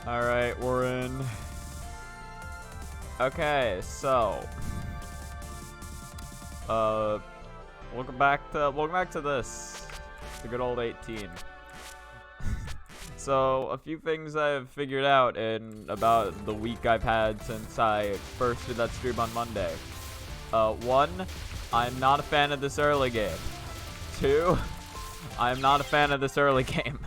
Alright, we're in. Okay, so welcome back to this. The good old 18. So, a few things I've figured out in about the week I've had since I first did that stream on Monday. One, I'm not a fan of this early game. Two, I'm not a fan of this early game.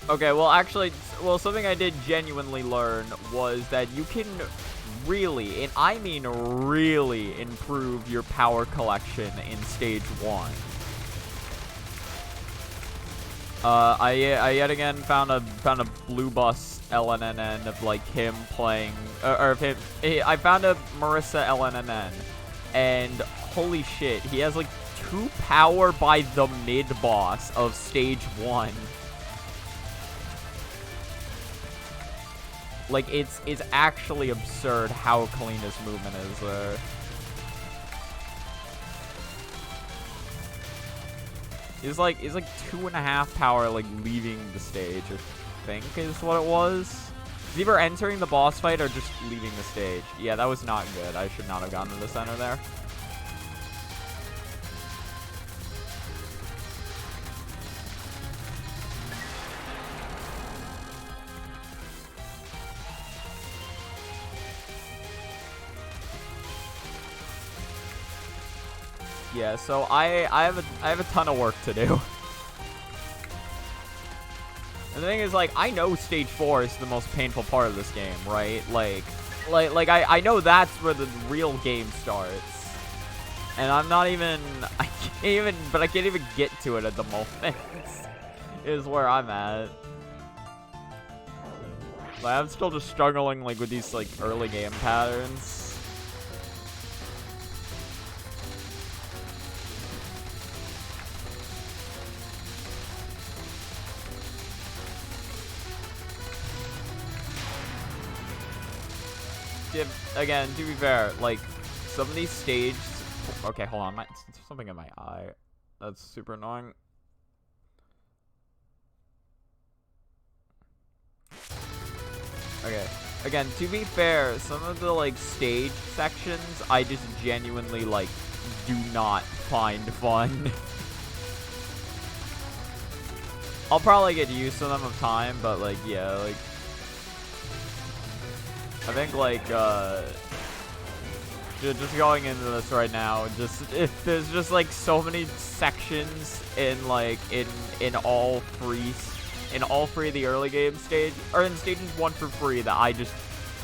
Okay, well, actually, something I did genuinely learn was that you can really, and I mean really, improve your power collection in Stage 1. I yet again found a blue bus LNNN of, like, him playing, or of him, I found a Marissa LNNN, and holy shit, he has, like, 2 power by the mid-boss of Stage 1. Like, it's actually absurd how clean his movement is there. He's like 2.5 power, like, leaving the stage, I think is what it was. He's either entering the boss fight or just leaving the stage. Yeah, that was not good. I should not have gone to the center there. Yeah, so I have a ton of work to do. And the thing is, like, I know Stage 4 is the most painful part of this game, right? Like I know that's where the real game starts. And I'm not even, I can't even get to it at the moment. Is where I'm at. Like, I'm still just struggling, like, with these, like, early game patterns. Again, to be fair, like, some of these stages... Okay, hold on. There's something in my eye. That's super annoying. Okay. Again, to be fair, some of the, like, stage sections, I just genuinely, like, do not find fun. I'll probably get used to them with time, but, like, yeah, like... I think, like, just going into this right now, there's just, like, so many sections in, like, in all three of the early game stage, or in stages 1 for free that I just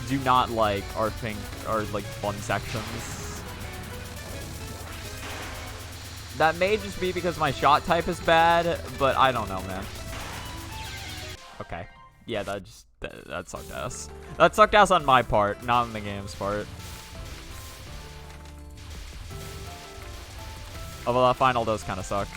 do not like or think are, like, fun sections. That may just be because my shot type is bad, but I don't know, man. Okay. Yeah, that sucked ass. That sucked ass on my part, not on the game's part. Although that final does kind of suck.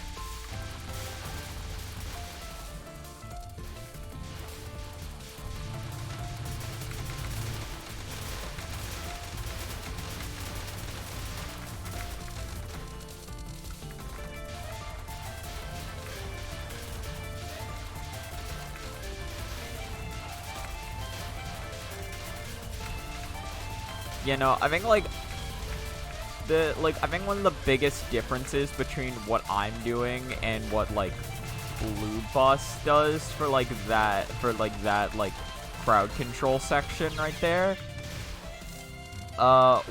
You know, I think, like, I think one of the biggest differences between what I'm doing and what, like, Blue Bus does for, like, that, crowd control section right there,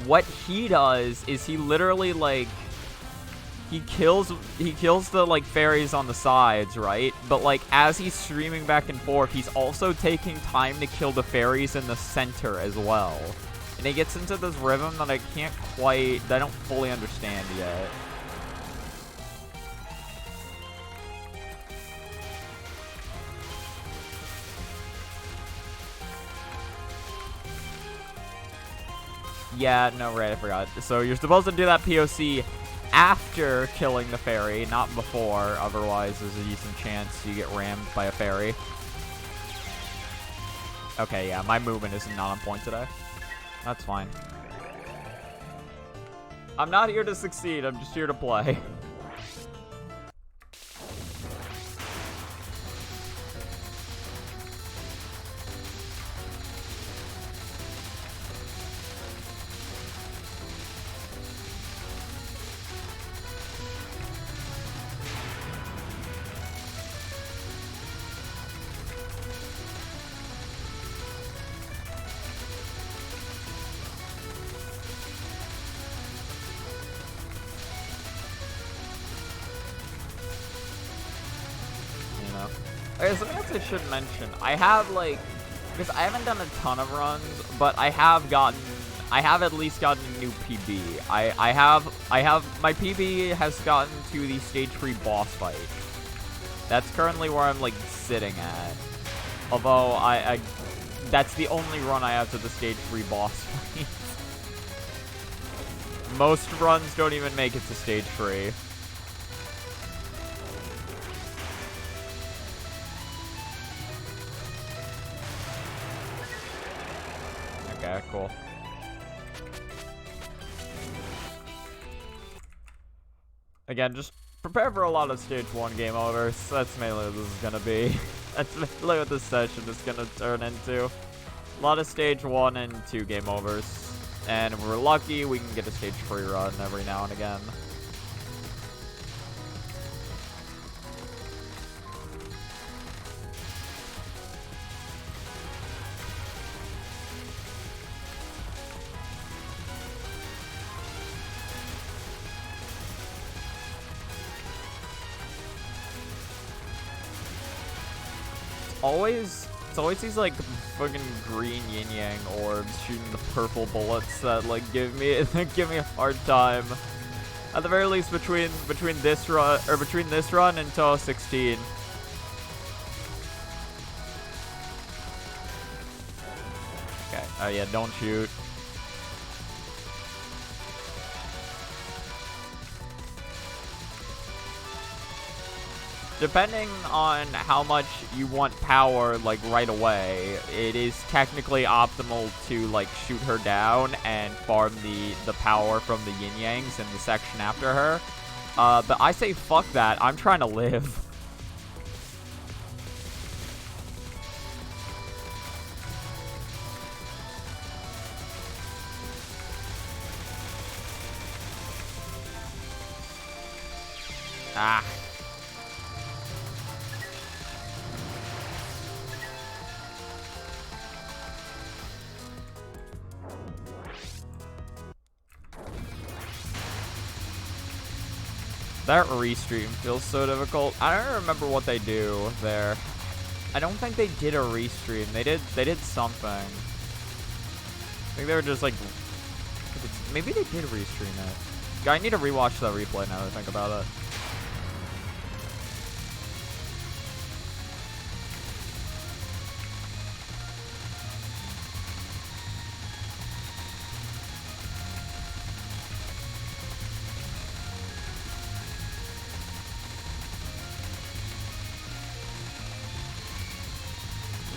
what he does is he literally, like, he kills the, like, fairies on the sides, right? But, like, as he's streaming back and forth, he's also taking time to kill the fairies in the center as well. And it gets into this rhythm that I don't fully understand yet. Yeah, no, right, I forgot. So you're supposed to do that POC after killing the fairy, not before. Otherwise, there's a decent chance you get rammed by a fairy. Okay, yeah, my movement is not on point today. That's fine. I'm not here to succeed, I'm just here to play. Okay, something else I should mention. I have, like, because I haven't done a ton of runs, but I have at least gotten a new PB. I have, my PB has gotten to the stage 3 boss fight. That's currently where I'm, like, sitting at. Although, that's the only run I have to the stage 3 boss fight. Most runs don't even make it to stage 3. Okay, cool. Again, just prepare for a lot of stage 1 game overs. That's mainly what this is gonna be. That's mainly what this session is gonna turn into. A lot of stage 1 and 2 game overs. And if we're lucky, we can get a stage 3 run every now and again. It's always these like fucking green yin yang orbs shooting the purple bullets that like give me a hard time. At the very least between this run and Touhou 16. Okay. Oh yeah, don't shoot. Depending on how much you want power, like, right away, it is technically optimal to, like, shoot her down and farm the power from the yin-yangs in the section after her. But I say fuck that. I'm trying to live. Ah. That restream feels so difficult. I don't remember what they do there. I don't think they did a restream. They did something. I think they were just like, maybe they did restream it. I need to rewatch that replay now that I think about it.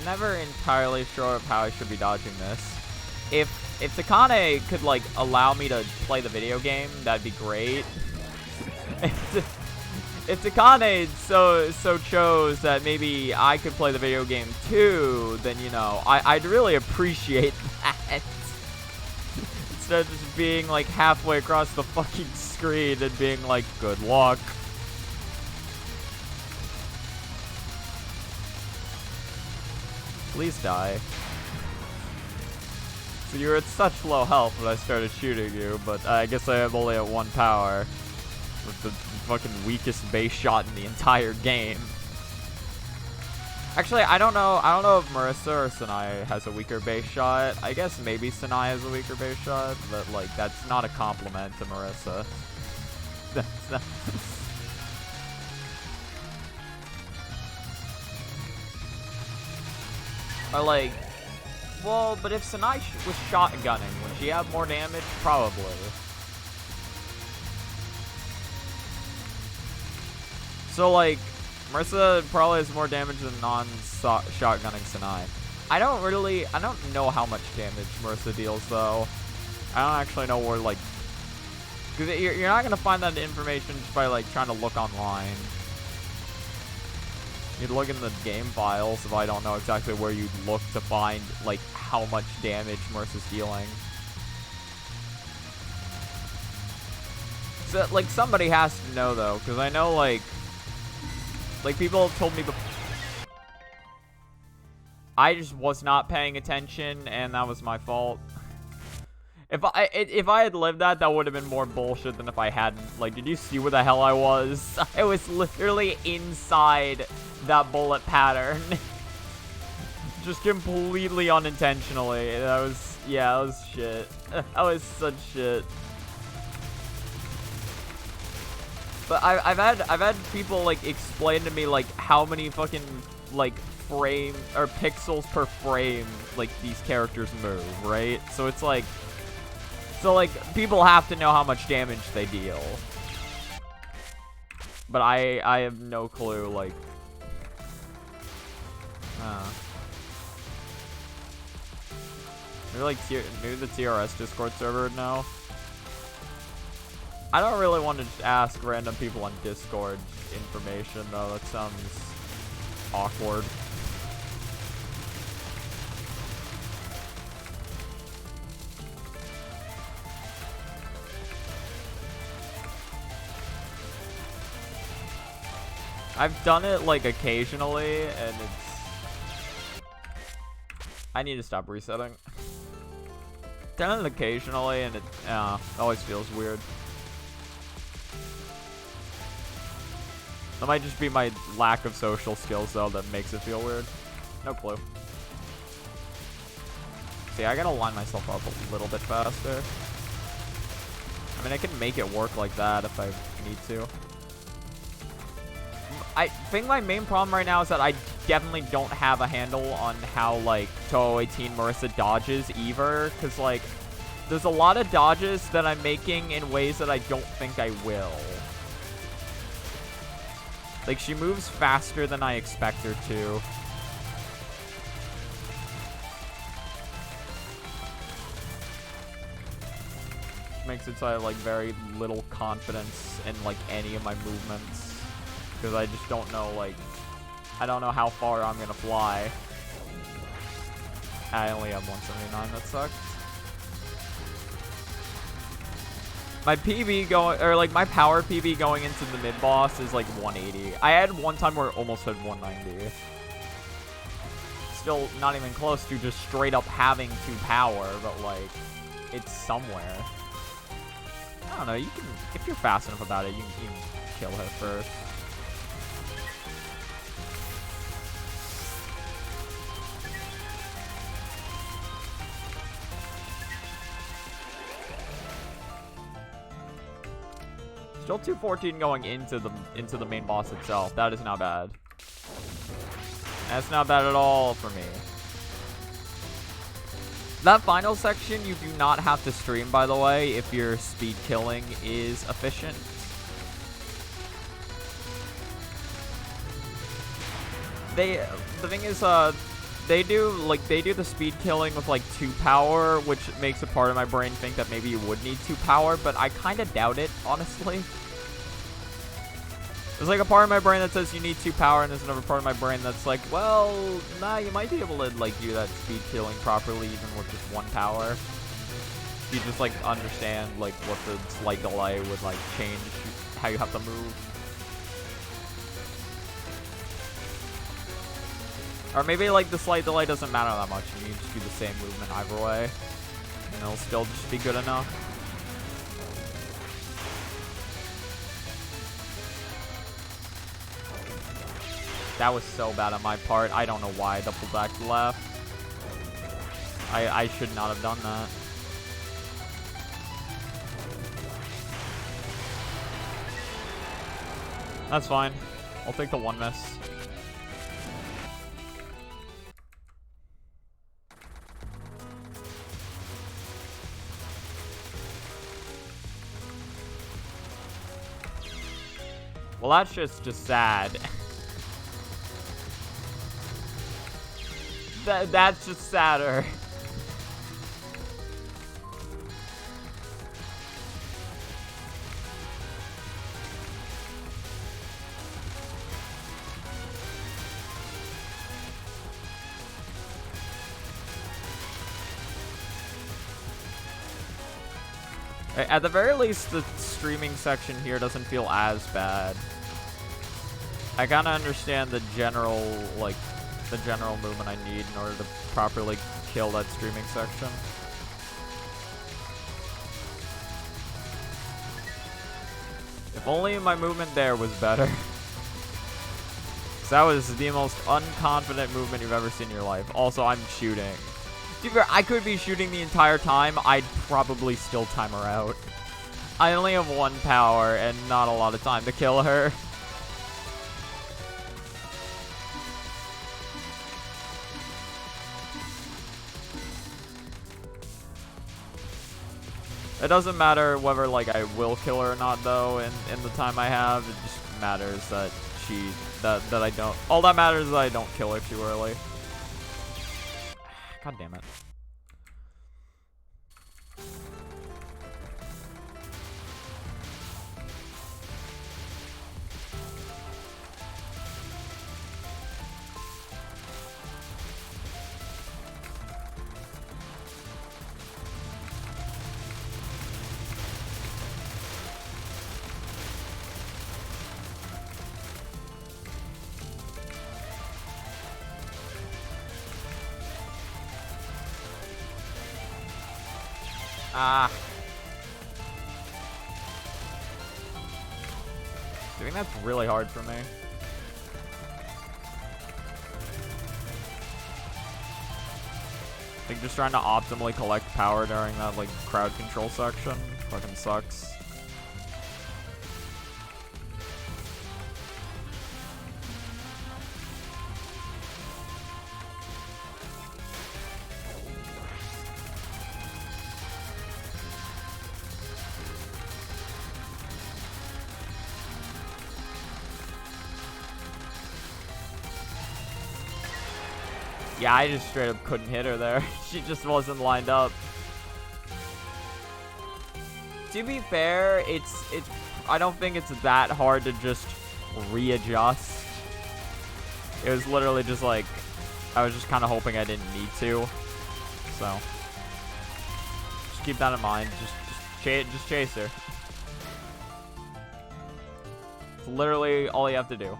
Never entirely sure of how I should be dodging this. If Takane could like allow me to play the video game, that'd be great. If Takane so chose that maybe I could play the video game too, then you know I'd really appreciate that. Instead of just being like halfway across the fucking screen and being like, good luck. Please die. So you were at such low health when I started shooting you, but I guess I am only at 1 power. With the fucking weakest base shot in the entire game. Actually, I don't know if Marissa or Sanai has a weaker base shot. I guess maybe Sanai has a weaker base shot, but like that's not a compliment to Marissa. That's not Or like, well, but if Sanai was shotgunning, would she have more damage? Probably. So like, Marissa probably has more damage than non-shotgunning Sanai. I don't know how much damage Marissa deals though. I don't actually know where like, because you're not gonna find that information just by like trying to look online. You'd look in the game files if I don't know exactly where you'd look to find, like, how much damage Marissa's dealing. So, like, somebody has to know, though, because I know, like, people have told me before. I just was not paying attention, and that was my fault. If I had lived that would have been more bullshit than if I hadn't. Like, did you see where the hell I was? I was literally inside that bullet pattern. Just completely unintentionally. That was, yeah, that was shit. That was such shit. But I've had people like explain to me like how many fucking like frame or pixels per frame like these characters move, right? So it's like, people have to know how much damage they deal. But I have no clue, like, maybe like maybe the TRS Discord server now. I don't really want to just ask random people on Discord information though. That sounds awkward. I've done it like occasionally, and I need to stop resetting. Done it occasionally, and it always feels weird. That might just be my lack of social skills though that makes it feel weird. No clue. See, I gotta line myself up a little bit faster. I mean, I can make it work like that if I need to. I think my main problem right now is that I definitely don't have a handle on how, like, Touhou 18 Marissa dodges either. Because, like, there's a lot of dodges that I'm making in ways that I don't think I will. Like, she moves faster than I expect her to. Which makes it so I have, like, very little confidence in, like, any of my movements. Because I just don't know, like, I don't know how far I'm gonna fly. I only have 179, that sucks. My PB going, or like my power PB going into the mid boss is like 180. I had one time where it almost had 190. Still not even close to just straight up having 2 power, but like, it's somewhere. I don't know, you can, if you're fast enough about it, you can kill her first. Still 214 going into the main boss itself. That is not bad. That's not bad at all for me. That final section you do not have to stream, by the way, if your speed killing is efficient. The thing is, they do the speed killing with like 2 power, which makes a part of my brain think that maybe you would need 2 power, but I kind of doubt it, honestly. There's like a part of my brain that says you need 2 power, and there's another part of my brain that's like, well, nah, you might be able to like do that speed killing properly even with just 1 power. You just like understand like what the slight delay would like change how you have to move. Or maybe, like, the slight delay doesn't matter that much, and you just do the same movement either way. And it'll still just be good enough. That was so bad on my part. I don't know why I double backed left. I should not have done that. That's fine. I'll take the 1 miss. Well, that's just sad. That's just sadder. At the very least, the streaming section here doesn't feel as bad. I kind of understand the general, like, the general movement I need in order to properly kill that streaming section. If only my movement there was better. Because That was the most unconfident movement you've ever seen in your life. Also, I'm shooting. To be fair, I could be shooting the entire time. I'd probably still time her out. I only have 1 power and not a lot of time to kill her. It doesn't matter whether, like, I will kill her or not, though, in the time I have. It just matters that that I don't. All that matters is that I don't kill her too early. God damn it. Ah. Doing that's really hard for me. Like, just trying to optimally collect power during that, like, crowd control section fucking sucks. Yeah, I just straight up couldn't hit her there. She just wasn't lined up. To be fair, it's I don't think it's that hard to just readjust. It was literally just like, I was just kind of hoping I didn't need to. So, just keep that in mind. Just chase her. It's literally all you have to do.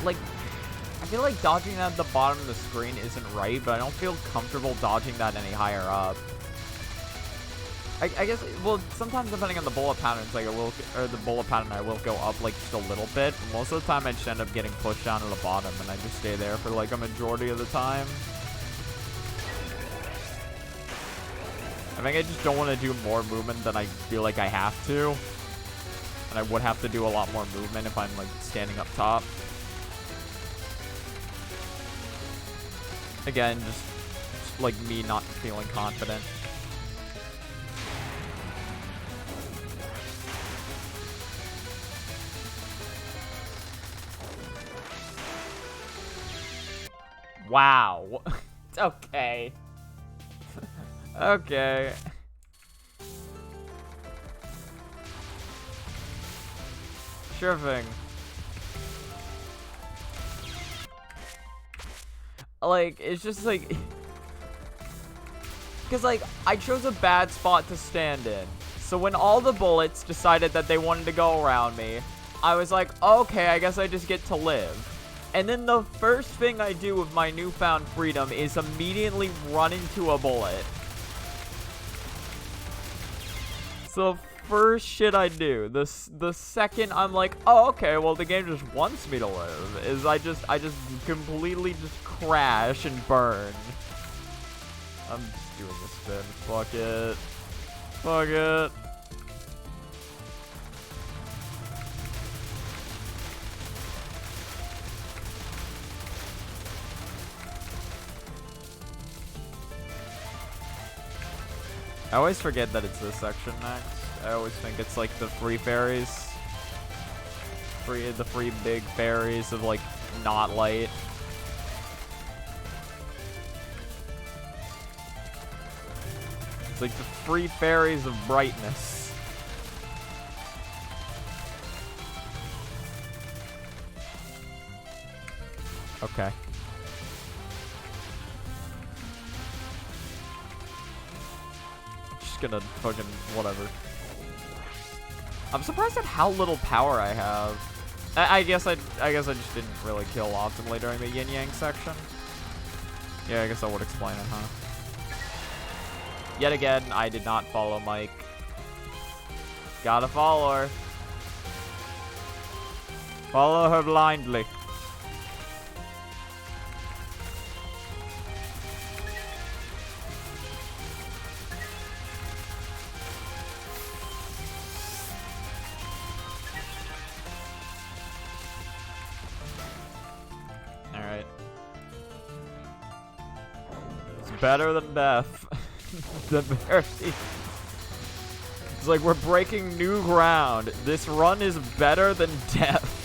Like, I feel like dodging that at the bottom of the screen isn't right, but I don't feel comfortable dodging that any higher up. I guess, well, sometimes depending on the bullet patterns, like, the bullet pattern, I will go up, like, just a little bit. But most of the time, I just end up getting pushed down to the bottom, and I just stay there for, like, a majority of the time. I think I just don't want to do more movement than I feel like I have to. And I would have to do a lot more movement if I'm, like, standing up top. Again, just like me not feeling confident. Wow. Okay. Okay. Sure thing. Like, it's just like, because like I chose a bad spot to stand in, so when all the bullets decided that they wanted to go around me, I was like, okay, I guess I just get to live. And then the first thing I do with my newfound freedom is immediately run into a bullet. So first shit I do, the second I'm like, oh, okay, well, the game just wants me to live, is I just completely just crash and burn. I'm just doing the spin. Fuck it. Fuck it. I always forget that it's this section next. I always think it's like the free fairies. The free big fairies of like not light. It's like the free fairies of brightness. Okay. Just gonna fucking whatever. I'm surprised at how little power I have. I guess I just didn't really kill optimally during the yin yang section. Yeah, I guess that would explain it, huh? Yet again, I did not follow Mike. Gotta follow her. Follow her blindly. Alright. It's better than death. The very... It's like we're breaking new ground. This run is better than death.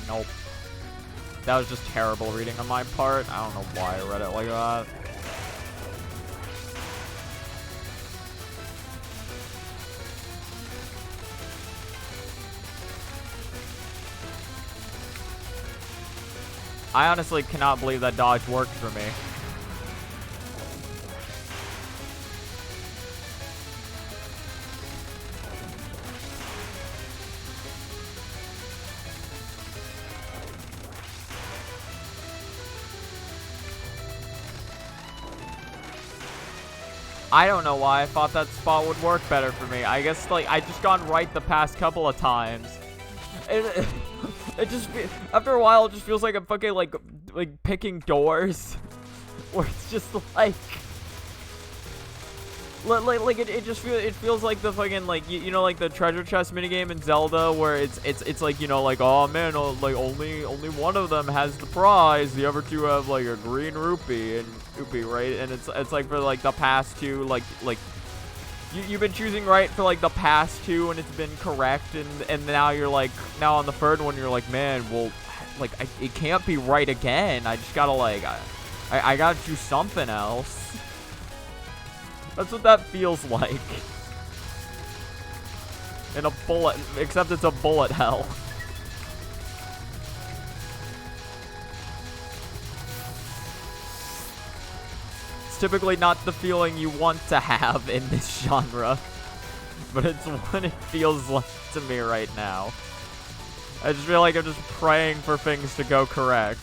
Nope. That was just terrible reading on my part. I don't know why I read it like that. I honestly cannot believe that dodge worked for me. I don't know why I thought that spot would work better for me. I guess, like, I just gone right the past couple of times. It just, after a while, it just feels like I'm fucking, like picking doors. Where it's just, like it feels like the fucking, like, you know, like the treasure chest minigame in Zelda, where it's like, you know, like, oh man, oh, like, only one of them has the prize, the other two have, like, a green rupee, right? And it's like for, like, the past two, like, you've been choosing right for, like, the past two, and it's been correct, and now you're, like, now on the third one, you're like, man, well, like, it can't be right again. I just gotta, like, I gotta do something else. That's what that feels like. In a bullet, except it's a bullet hell. It's typically not the feeling you want to have in this genre, but it's what it feels like to me right now. I just feel like I'm just praying for things to go correct.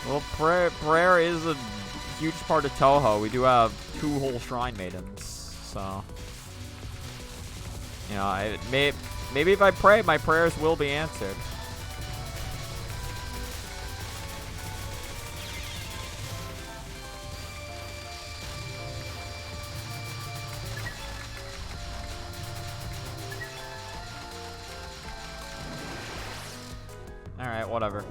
Well, prayer is a huge part of Touhou. We do have 2 whole shrine maidens, so, you know, maybe if I pray, my prayers will be answered. All right, whatever.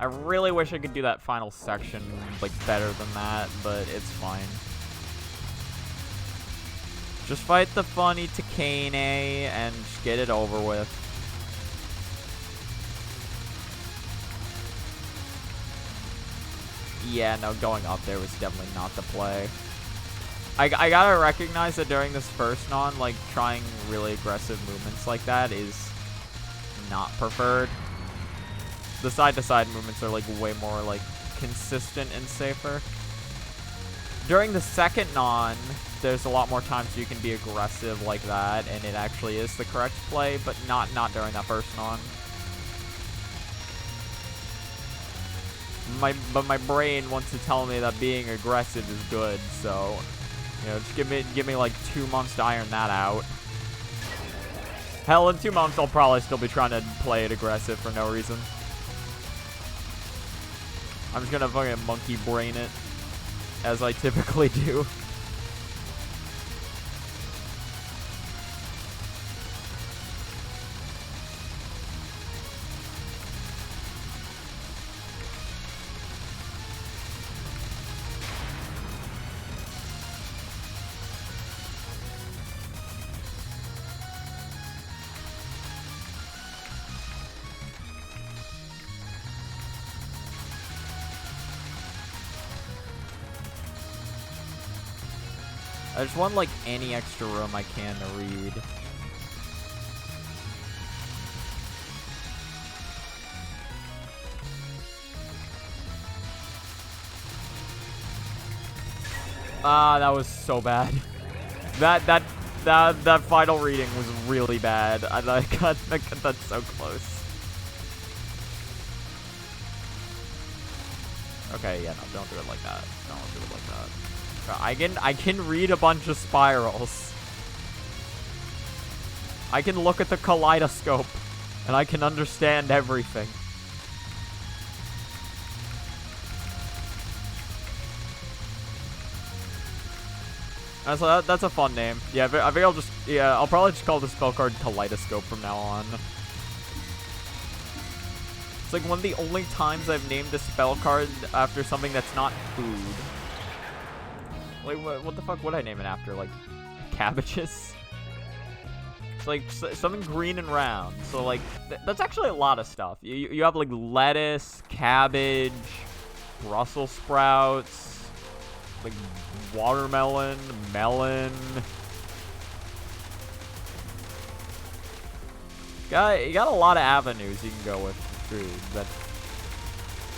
I really wish I could do that final section, like, better than that, but it's fine. Just fight the funny Takane and just get it over with. Yeah, no, going up there was definitely not the play. I gotta recognize that during this first non, like, trying really aggressive movements like that is not preferred. The side-to-side movements are, like, way more, like, consistent and safer. During the second non, there's a lot more times you can be aggressive like that, and it actually is the correct play, but not during that first non. But my brain wants to tell me that being aggressive is good, so, you know, just give me like 2 months to iron that out. Hell, in 2 months I'll probably still be trying to play it aggressive for no reason. I'm just gonna fucking monkey brain it, as I typically do. I just want, like, any extra room I can to read. Ah, that was so bad. That final reading was really bad. I got that so close. Okay, yeah, no, don't do it like that. Don't do it like that. I can read a bunch of spirals. I can look at the kaleidoscope, and I can understand everything. So that's a fun name. Yeah, I think I'll just, yeah, I'll probably just call the spell card Kaleidoscope from now on. It's like one of the only times I've named a spell card after something that's not food. Like, what the fuck would I name it after? Like, cabbages? It's like something green and round. So, like, that's actually a lot of stuff. You have, like, lettuce, cabbage, Brussels sprouts, like, watermelon, melon. You got a lot of avenues you can go with food, but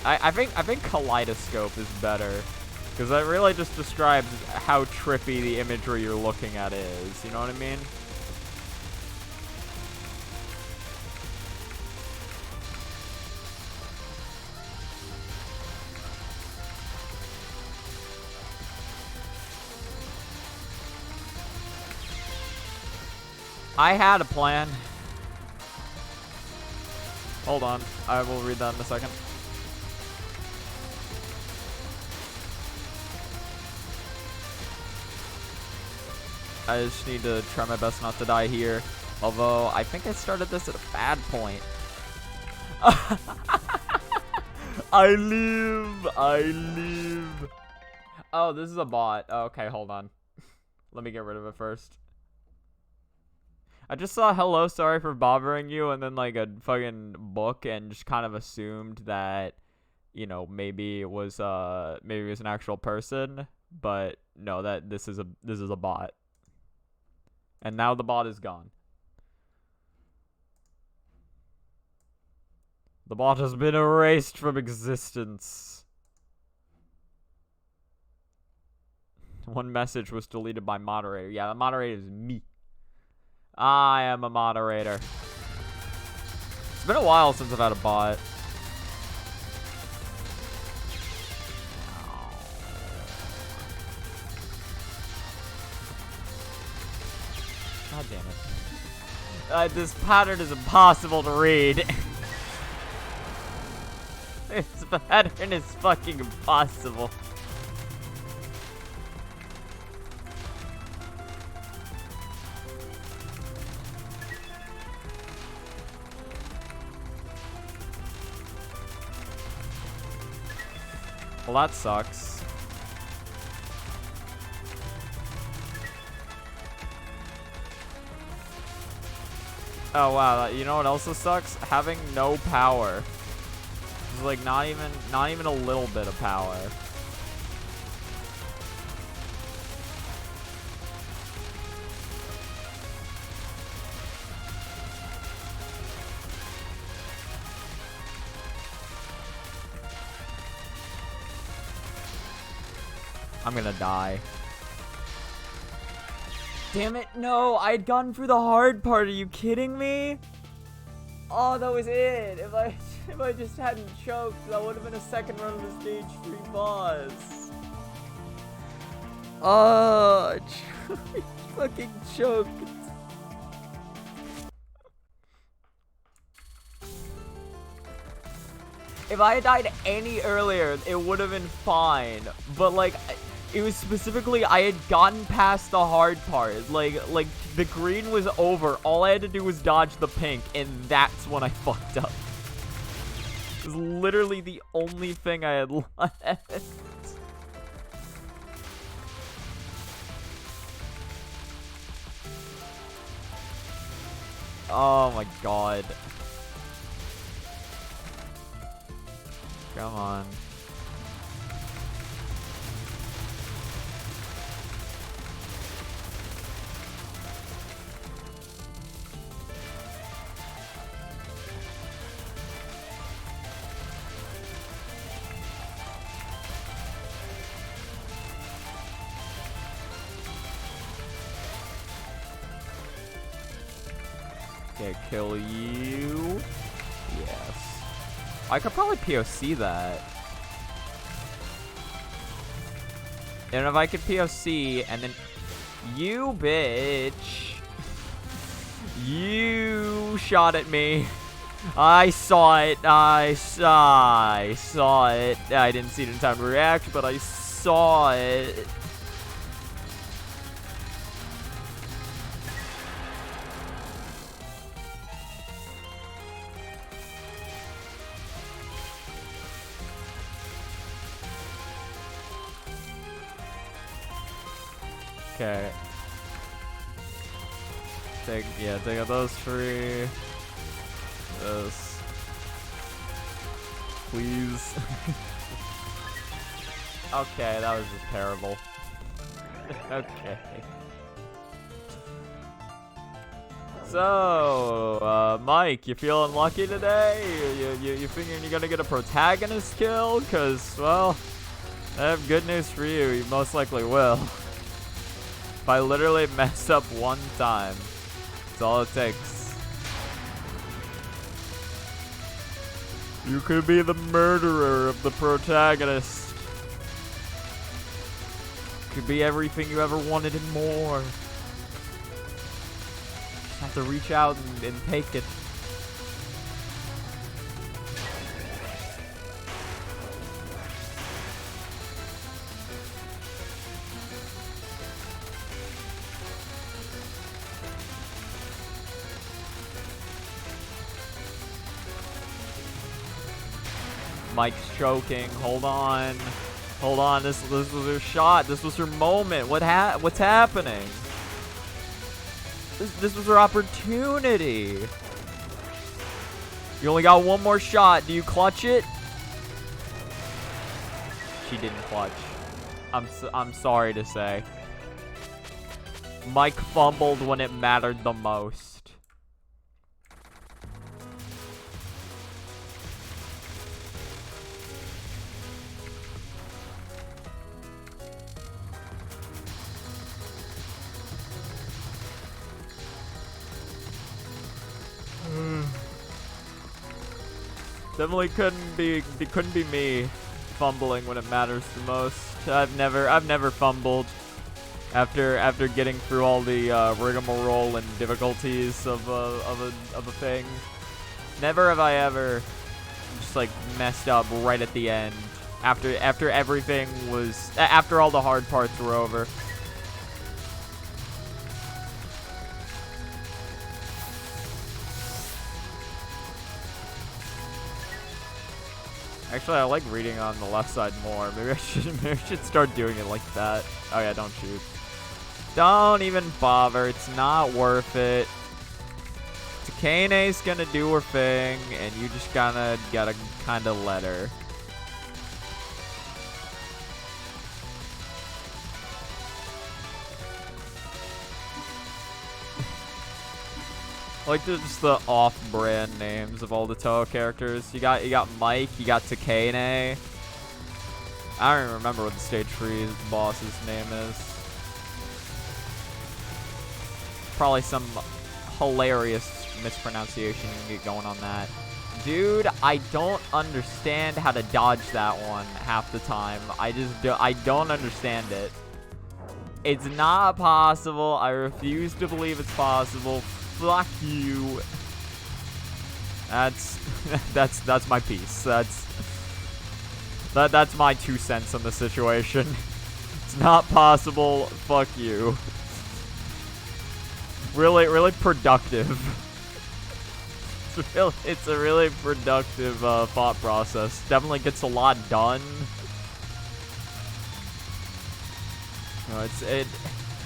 I think Kaleidoscope is better because that really just describes how trippy the imagery you're looking at is. You know what I mean? I had a plan. Hold on. I will read that in a second. I just need to try my best not to die here. Although, I think I started this at a bad point. I live. Oh, this is a bot. Oh, okay, hold on. Let me get rid of it first. I just saw hello, sorry for bothering you, and then like a fucking book, and just kind of assumed that, you know, maybe it was an actual person, but no, that this is a bot. And now the bot is gone. The bot has been erased from existence. One message was deleted by moderator. Yeah, the moderator is me. I am a moderator. It's been a while since I've had a bot. God damn it. This pattern is impossible to read. This pattern is fucking impossible. Well, that sucks. Oh wow, you know what also sucks? Having no power. It's like not even a little bit of power. I'm gonna die. Damn it, no! I had gotten through the hard part, are you kidding me? Oh, that was it! If I just hadn't choked, that would have been a second run of the stage 3 boss. Oh, I fucking choked. If I had died any earlier, it would have been fine. But, like, it was specifically, I had gotten past the hard part. Like, the green was over. All I had to do was dodge the pink, and that's when I fucked up. It was literally the only thing I had left. Oh my god. Come on. Okay, kill you. Yes. I could probably POC that. And if I could POC and then... You bitch. You shot at me. I saw it. I saw it. I didn't see it in time to react, but I saw it. Okay. Take out those three. This. Please. Okay, that was just terrible. Okay. So, Mike, you feeling lucky today? You figuring you're gonna get a protagonist kill? Cause, well, I have good news for you. You most likely will. If I literally mess up one time, that's all it takes. You could be the murderer of the protagonist. Could be everything you ever wanted and more. Just have to reach out and take it. Mike's choking. Hold on. Hold on. This was her shot. This was her moment. What's happening? This was her opportunity. You only got one more shot. Do you clutch it? She didn't clutch. I'm sorry to say. Mike fumbled when it mattered the most. Definitely couldn't be me fumbling when it matters the most. I've never fumbled after getting through all the rigmarole and difficulties of a thing. Never have I ever just like messed up right at the end after everything was after all the hard parts were over. Actually, I like reading on the left side more. Maybe I should start doing it like that. Oh yeah, don't shoot. Don't even bother. It's not worth it. Takane's gonna do her thing, and you just gotta kind of let her. I like just the off-brand names of all the Touhou characters. You got Mike, you got Takane. I don't even remember what the stage 3 boss's name is. Probably some hilarious mispronunciation you can get going on that. Dude, I don't understand how to dodge that one half the time. I don't understand it. It's not possible. I refuse to believe it's possible. Fuck you. That's my piece. That's my 2 cents on the situation. It's not possible. Fuck you. Really productive. It's a really productive thought process. Definitely gets a lot done. You know,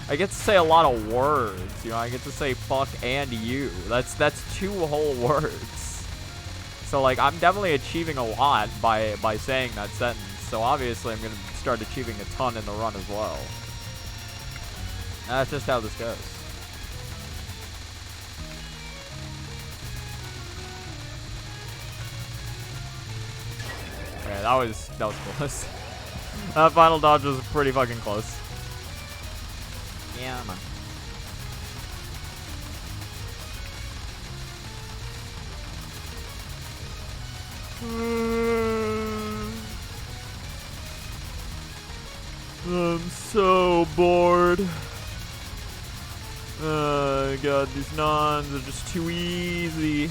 I get to say a lot of words, you know, I get to say fuck and you. That's 2 whole words. So like I'm definitely achieving a lot by saying that sentence. So obviously I'm gonna start achieving a ton in the run as well. That's just how this goes. Okay, that was close. That final dodge was pretty fucking close. Yeah, man. I'm so bored. God, these nons are just too easy.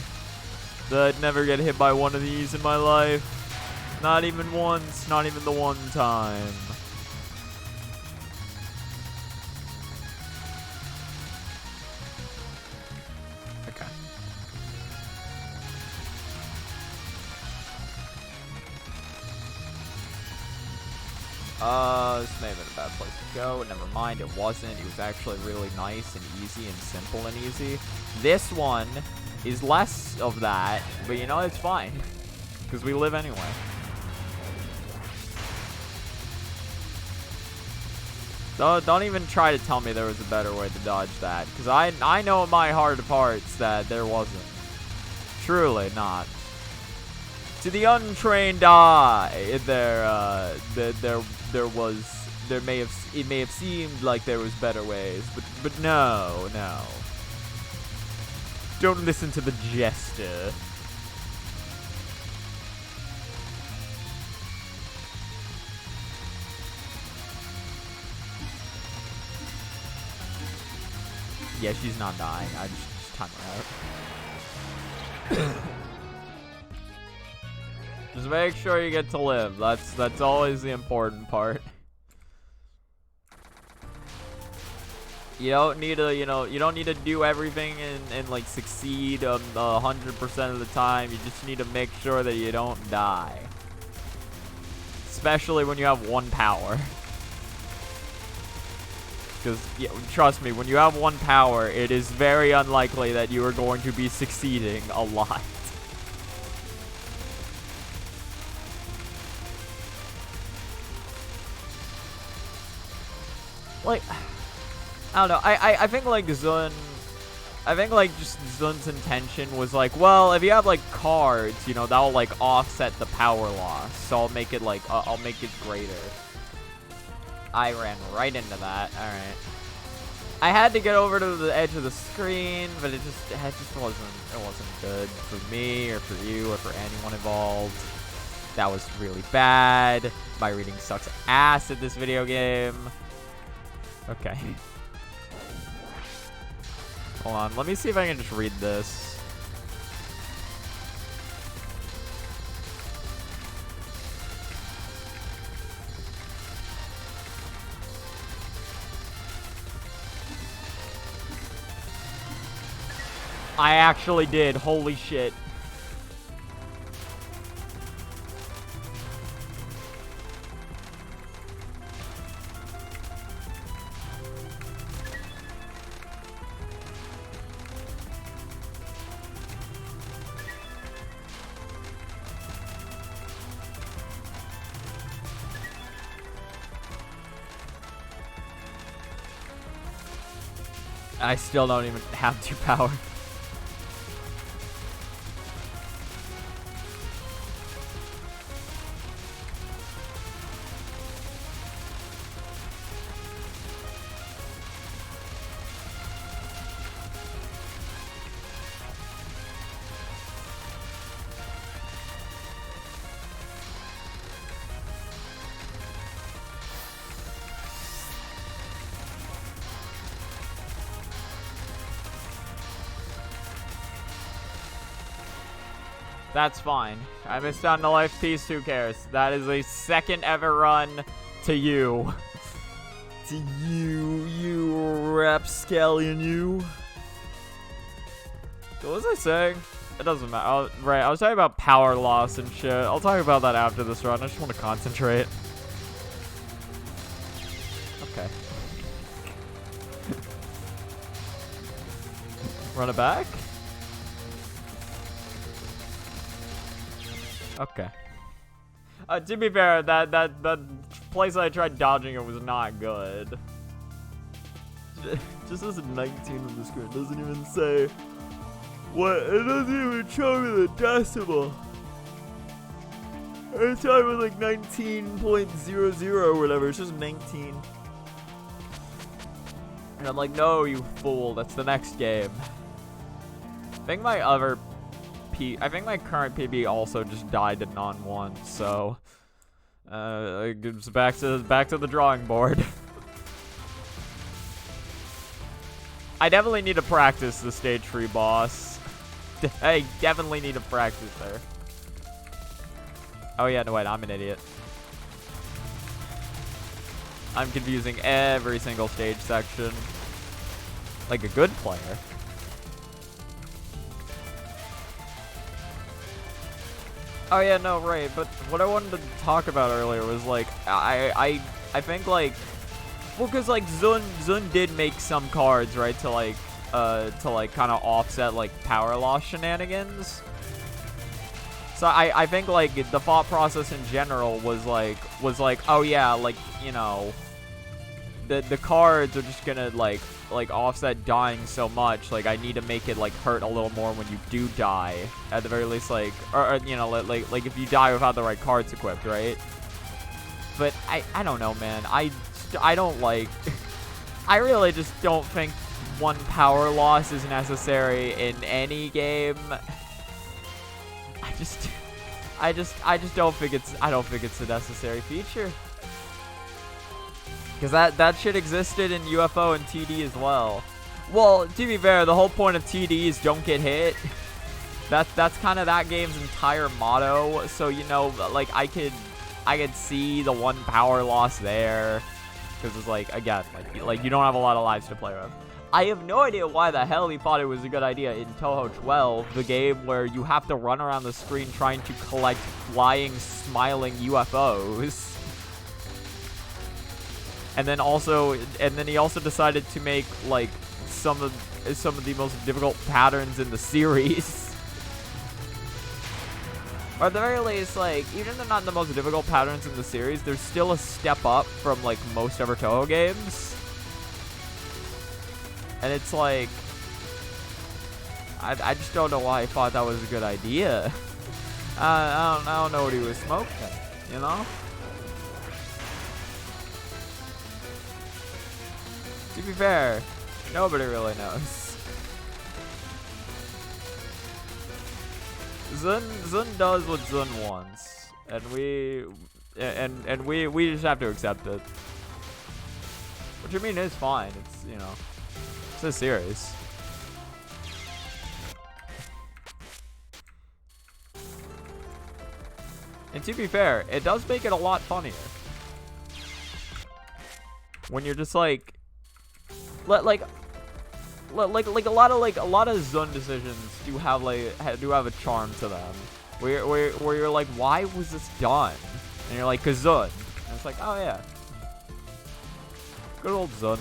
I'd never get hit by one of these in my life. Not even once, not even the one time. Okay. This may have been a bad place to go. Never mind, it wasn't. It was actually really nice and easy and simple and easy. This one is less of that, but you know, it's fine. Because we live anyway. Don't even try to tell me there was a better way to dodge that. Because I know in my heart of hearts that there wasn't. Truly not. To the untrained eye, it may have seemed like there was better ways, but no. Don't listen to the jester. Yeah, she's not dying. I just time her out. Just make sure you get to live. That's always the important part. You don't need to, you don't need to do everything and like succeed 100% of the time. You just need to make sure that you don't die. Especially when you have one power. Because, yeah, trust me, when you have one power, it is very unlikely that you are going to be succeeding a lot. Like, I don't know. I think like Zun, just Zun's intention was like, well, if you have like cards, that'll like offset the power loss. So I'll make it like, I'll make it greater. I ran right into that. All right. I had to get over to the edge of the screen, but it just wasn't good for me or for you or for anyone involved. That was really bad. My reading sucks ass at this video game. Okay. Hold on. Let me see if I can just read this. I actually did. Holy shit. I still don't even have 2 power. That's fine. I missed out on the life piece. Who cares? That is a second ever run to you. To you rapscallion, you. What was I saying? It doesn't matter. Right, I was talking about power loss and shit. I'll talk about that after this run. I just want to concentrate. Okay. Run it back? Okay. To be fair, that place I tried dodging it was not good. Just says 19 on the screen. It doesn't even say what. It doesn't even show me the decimal. It's talking like 19.00 or whatever. It's just 19. And I'm like, no, you fool. That's the next game. I think my other I think my current PB also just died to non-1, so it's back to the drawing board. I definitely need to practice the stage 3 boss. I definitely need to practice there. Oh yeah, no wait, I'm an idiot. I'm confusing every single stage section. Like a good player. Oh yeah, no, right, but what I wanted to talk about earlier was like, I think like, well, cause like Zun did make some cards, right, to like kind of offset like power loss shenanigans. So I think like the thought process in general was like, oh yeah, like, you know, the cards are just gonna like offset dying so much. Like I need to make it like hurt a little more when you do die, at the very least, like, or you know, like if you die without the right cards equipped, right? But I don't know, man. I don't like. I really just don't think one power loss is necessary in any game. I just don't think it's a necessary feature. Because that shit existed in UFO and TD as well. Well, to be fair, the whole point of TD is don't get hit. That's kind of that game's entire motto. So, you know, like I could see the one power loss there. Because it's like, again, like you don't have a lot of lives to play with. I have no idea why the hell he thought it was a good idea in Touhou 12, the game where you have to run around the screen trying to collect flying, smiling UFOs. And then he also decided to make like some of the most difficult patterns in the series. Or at the very least, like, even if they're not the most difficult patterns in the series, there's still a step up from like most other Touhou games. And it's like, I just don't know why I thought that was a good idea. I don't know what he was smoking, you know? To be fair, nobody really knows. Zun does what Zun wants, and we just have to accept it. Which I mean is fine. It's, you know, it's a series. And to be fair, it does make it a lot funnier when you're just like like a lot of Zun decisions do have a charm to them. Where you're like, why was this done? And you're like, 'cause Zun. And it's like, oh yeah, good old Zun.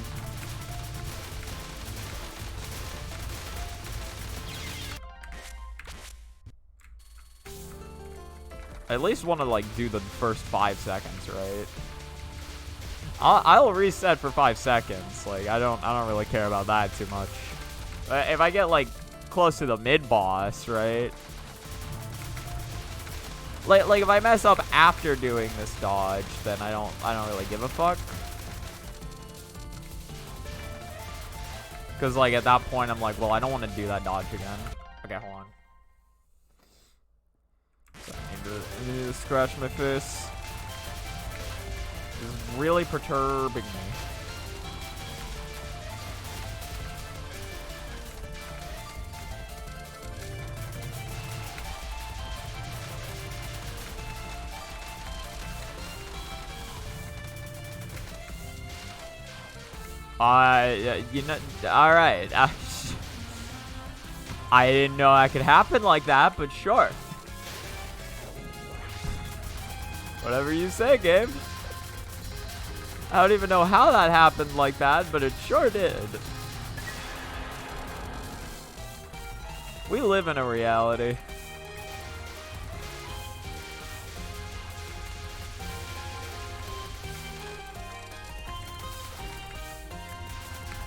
I at least want to like do the first 5 seconds, right? I'll reset for 5 seconds. Like I don't really care about that too much. If I get like close to the mid boss, right? Like if I mess up after doing this dodge, then I don't really give a fuck. Cause like at that point I'm like, well, I don't want to do that dodge again. Okay, hold on. So I need to scratch my face. This is really perturbing me. You know, alright. I didn't know that could happen like that, but sure. Whatever you say, game. I don't even know how that happened like that, but it sure did. We live in a reality.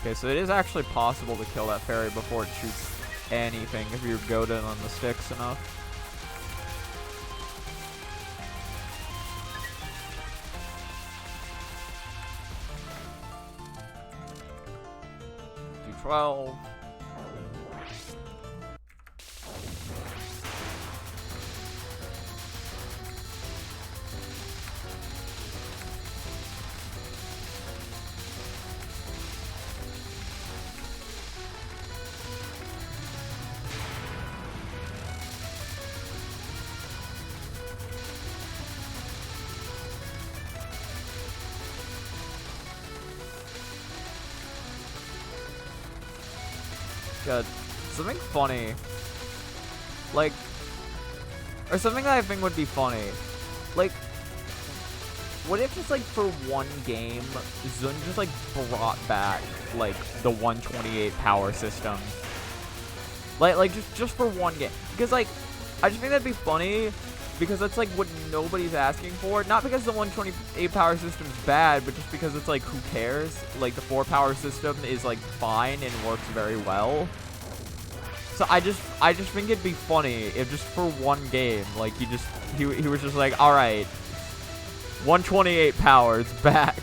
Okay, so it is actually possible to kill that fairy before it shoots anything if you're goaded on the sticks enough. Do 12. God, something funny. Like, or something that I think would be funny. Like, what if just, like, for one game, Zun just, like, brought back, like, the 128 power system? Like just for one game. Because, like, I just think that'd be funny, because that's, like, what nobody's asking for. Not because the 128 power system's bad, but just because it's, like, who cares? Like, the 4 power system is, like, fine and works very well. So I just think it'd be funny if just for one game, like, he was just like, alright, 128 power, it's back.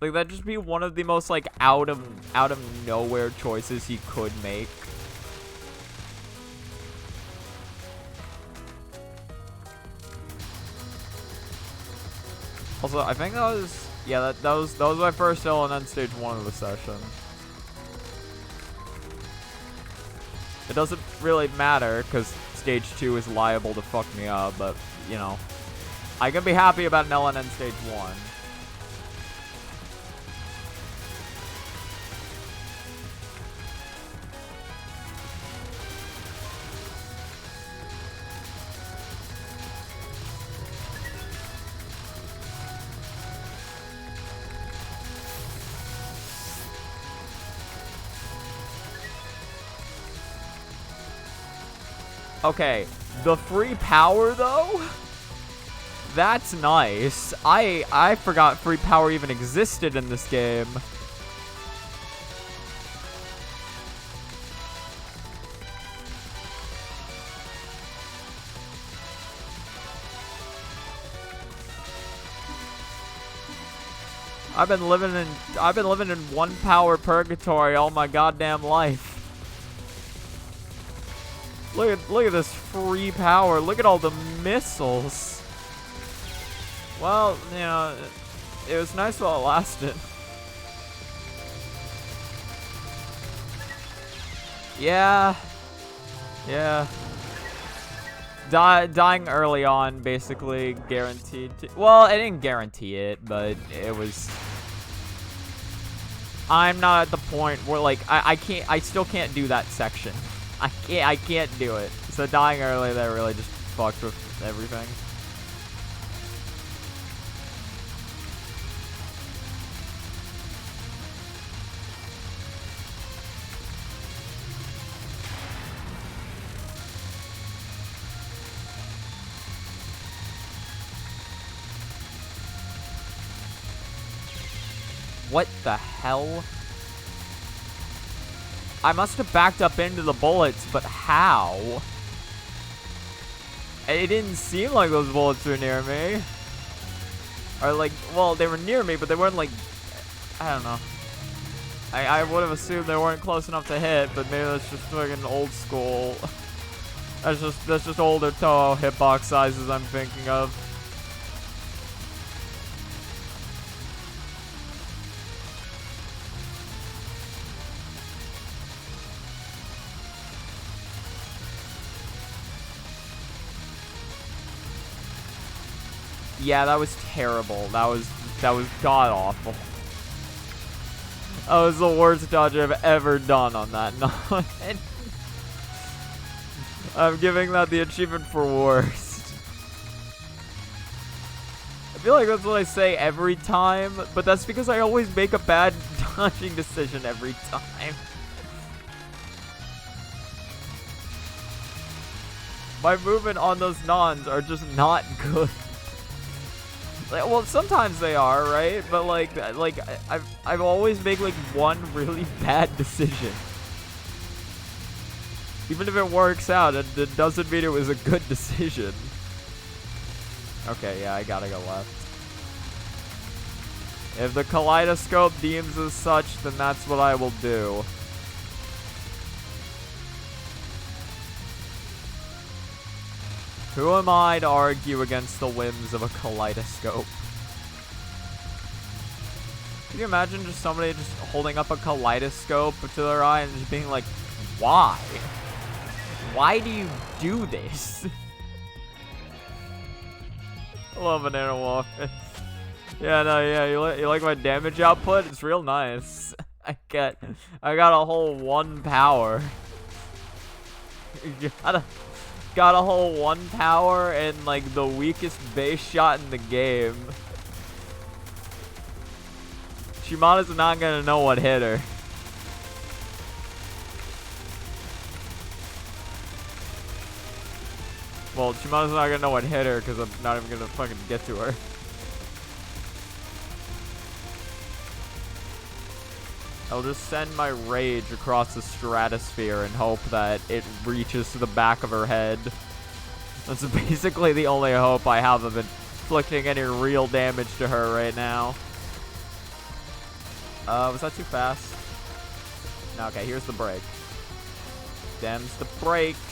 Like, that'd just be one of the most, like, out of nowhere choices he could make. Also, I think that was, yeah, that was my first LNN stage 1 of the session. It doesn't really matter, because stage 2 is liable to fuck me up, but, you know, I can be happy about an LNN stage 1. Okay, the free power, though? That's nice. I forgot free power even existed in this game. I've been living in 1 power purgatory all my goddamn life. Look at this free power. Look at all the missiles. Well, you know, it was nice while it lasted. Yeah. Yeah. Dying early on basically guaranteed to, well, I didn't guarantee it, but it was, I'm not at the point where, like, I still can't do that section. I can't do it. So dying early, that really just fucked with everything. What the hell? I must have backed up into the bullets, but how? It didn't seem like those bullets were near me. Or like, well, they were near me, but they weren't like, I don't know. I would have assumed they weren't close enough to hit, but maybe that's just fucking old school. That's just older Touhou hitbox sizes I'm thinking of. Yeah, that was terrible. That was god-awful. That was the worst dodge I've ever done on that nut. I'm giving that the achievement for worst. I feel like that's what I say every time, but that's because I always make a bad dodging decision every time. My movement on those nons are just not good. Like, well, sometimes they are, right? But like I've always made like one really bad decision. Even if it works out, it doesn't mean it was a good decision. Okay, yeah, I gotta go left. If the kaleidoscope deems as such, then that's what I will do. Who am I to argue against the whims of a kaleidoscope? Can you imagine just somebody just holding up a kaleidoscope to their eye and just being like, why? Why do you do this? I love Banana Waffles. Yeah, no, yeah, you like my damage output? It's real nice. I got a whole 1 power. Got a whole 1 power and like the weakest base shot in the game. Shimada's not gonna know what hit her. Well, Shimada's not gonna know what hit her because I'm not even gonna fucking get to her. I'll just send my rage across the stratosphere and hope that it reaches to the back of her head. That's basically the only hope I have of inflicting any real damage to her right now. Was that too fast? No, okay, here's the break. Them's the brakes.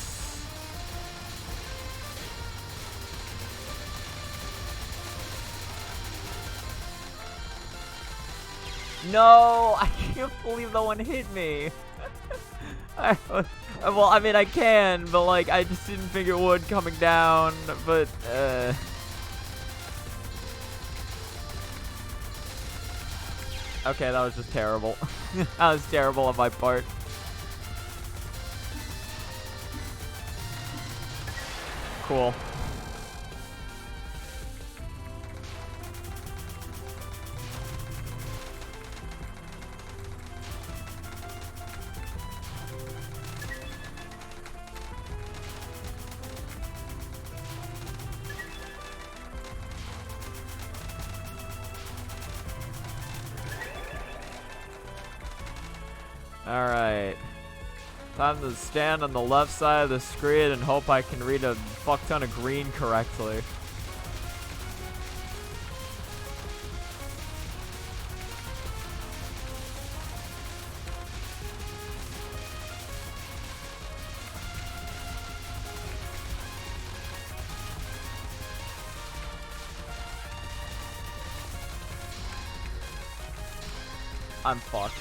No, I can't believe that one hit me. Well, I mean, I can, but like, I just didn't think it would coming down, but, okay, that was just terrible. That was terrible on my part. Cool. Alright. Time to stand on the left side of the screen and hope I can read a fuck ton of green correctly. I'm fucked.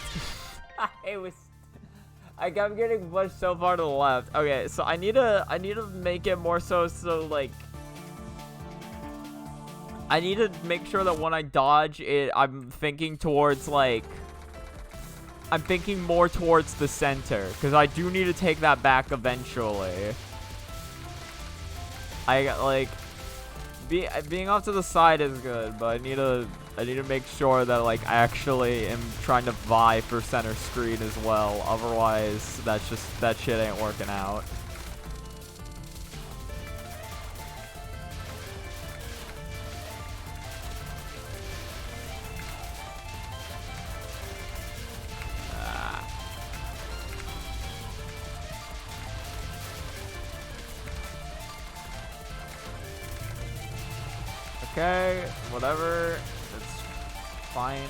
I'm getting pushed so far to the left. Okay, so I need to make it more so like I need to make sure that when I dodge it, I'm thinking towards like I'm thinking more towards the center because I do need to take that back eventually. I like being off to the side is good, but I need to make sure that like I actually am trying to vie for center screen as well. Otherwise, that shit ain't working out. Okay, whatever. It's fine.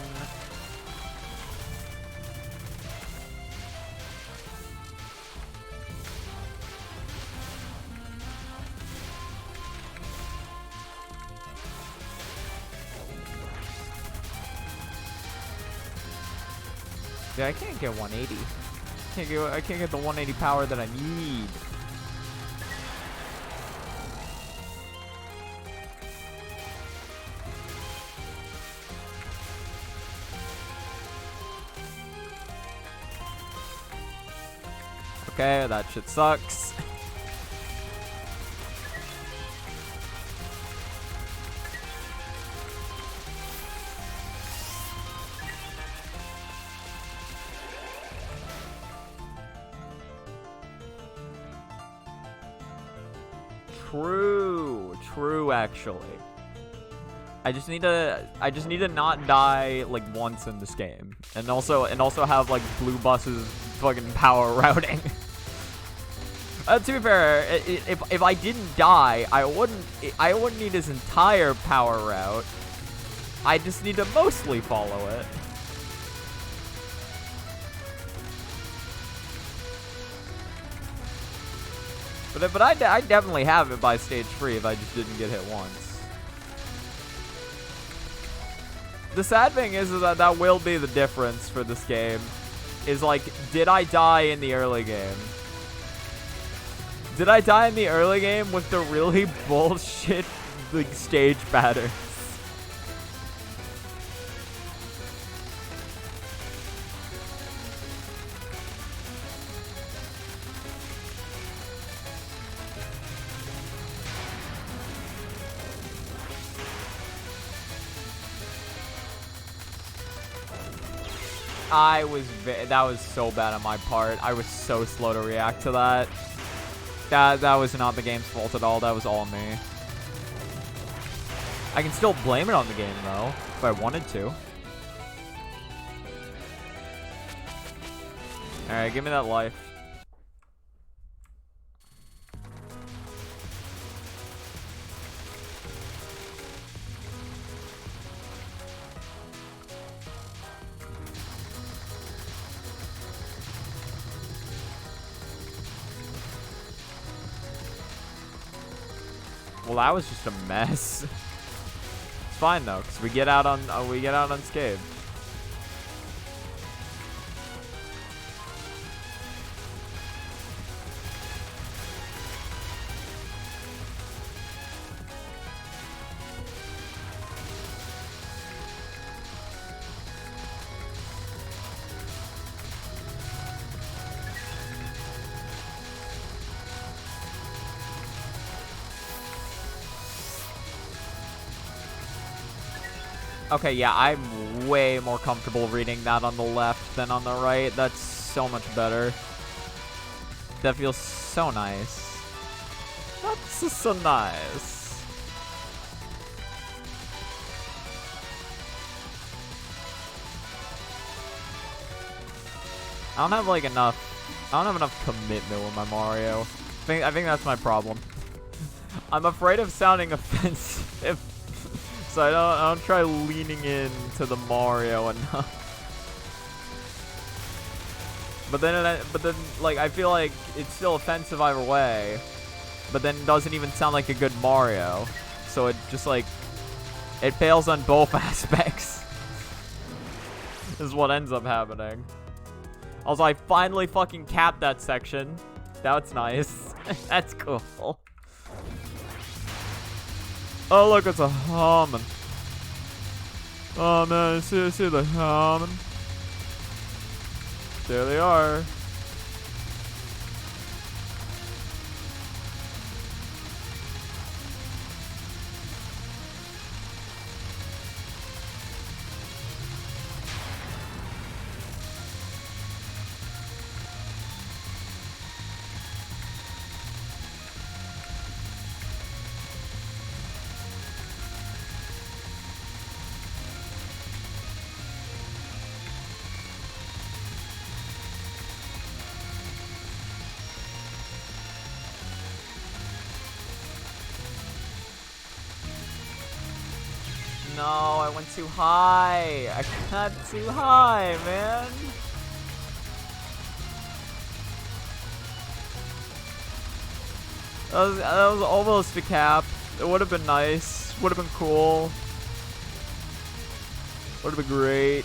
Dude, I can't get 180. I can't get the 180 power that I need. Okay, that shit sucks. True actually. I just need to not die like once in this game. And also have like blue buses fucking power routing. To be fair, if I didn't die, I wouldn't need his entire power route. I just need to mostly follow it. But I definitely have it by stage 3 if I just didn't get hit once. The sad thing is that will be the difference for this game. Is like, did I die in the early game? Did I die in the early game with the really bullshit like stage pattern? That was so bad on my part. I was so slow to react to that. That was not the game's fault at all. That was all me. I can still blame it on the game though, if I wanted to. Alright, give me that life. Well, that was just a mess. It's fine though, because we get out unscathed. Okay, yeah, I'm way more comfortable reading that on the left than on the right. That's so much better. That feels so nice. That's just so nice. I don't have like enough. I don't have enough commitment with my Mario. I think that's my problem. I'm afraid of sounding offensive. So I don't try leaning into the Mario enough. But then like I feel like it's still offensive either way. But then it doesn't even sound like a good Mario. So it just like it fails on both aspects. Is what ends up happening. Also, I finally fucking capped that section. That's nice. That's cool. Oh, look, it's a humming. Oh, man, see the humming. There they are. No, I went too high. I got too high, man. That was almost a cap. It would have been nice. Would have been cool. Would have been great.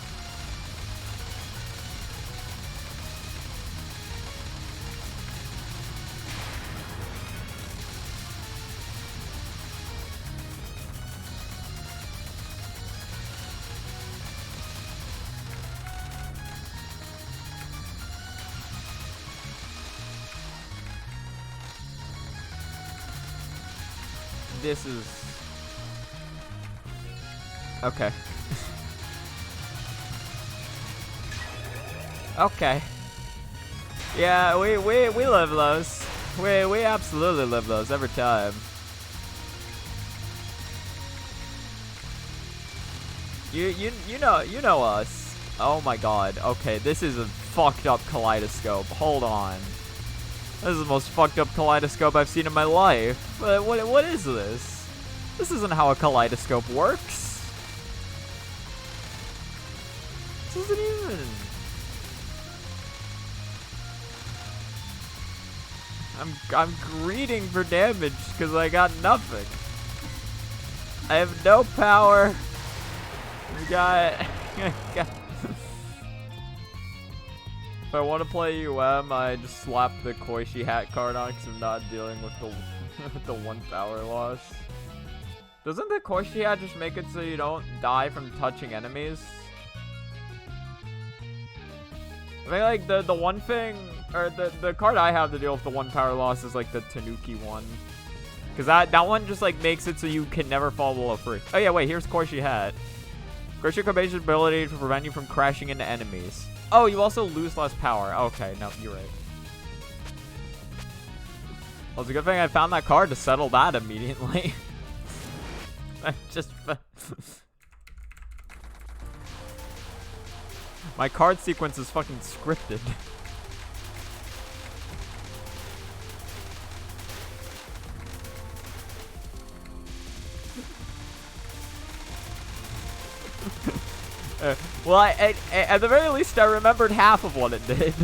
This is okay. Okay. Yeah, we live those. We absolutely live those every time. You know us. Oh my god. Okay, this is a fucked up kaleidoscope. Hold on. This is the most fucked up kaleidoscope I've seen in my life. What is this? This isn't how a kaleidoscope works. This isn't even... I'm greeting for damage because I got nothing. I have no power. We got If I want to play I just slap the Koishi hat card on because I'm not dealing with the with the 1 power loss. Doesn't the Koishi hat just make it so you don't die from touching enemies? I mean, like, the one thing, or the card I have to deal with the 1 power loss is, like, the Tanuki one. Because that one just, like, makes it so you can never fall below 3. Oh, yeah, wait, here's Koishi hat. Koishi Kobayashi ability to prevent you from crashing into enemies. Oh, you also lose less power. Okay, no, you're right. Well, it's a good thing I found that card to settle that immediately. Just... My card sequence is fucking scripted. Well, at the very least, I remembered half of what it did.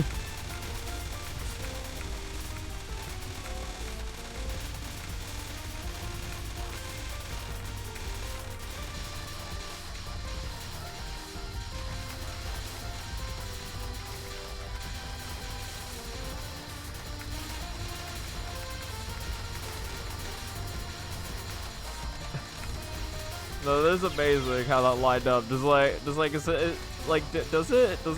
No, this is amazing how that lined up. Does it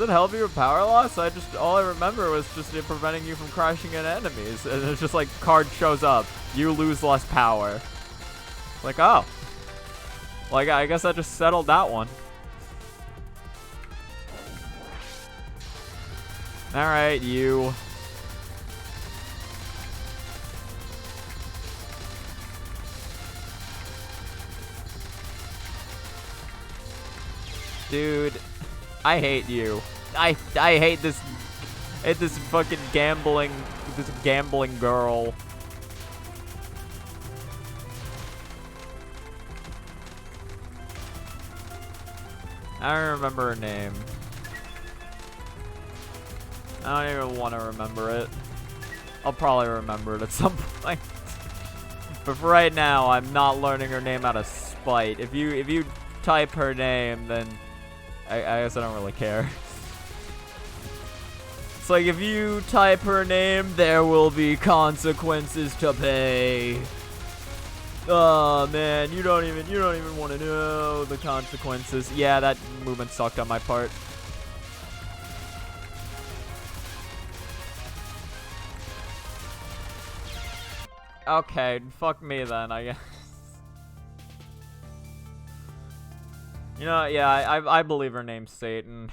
help you with power loss? All I remember was just it preventing you from crashing into enemies, and it's just like card shows up, you lose less power. Like, oh, like I guess I just settled that one. All right, you. Dude, I hate you. I hate this fucking gambling girl. I don't remember her name. I don't even want to remember it. I'll probably remember it at some point. But for right now, I'm not learning her name out of spite. If you type her name, then I guess I don't really care. It's like if you type her name, there will be consequences to pay. Oh man, you don't even want to know the consequences. Yeah, that movement sucked on my part. Okay, fuck me then, I guess. You know, yeah, I believe her name's Satan.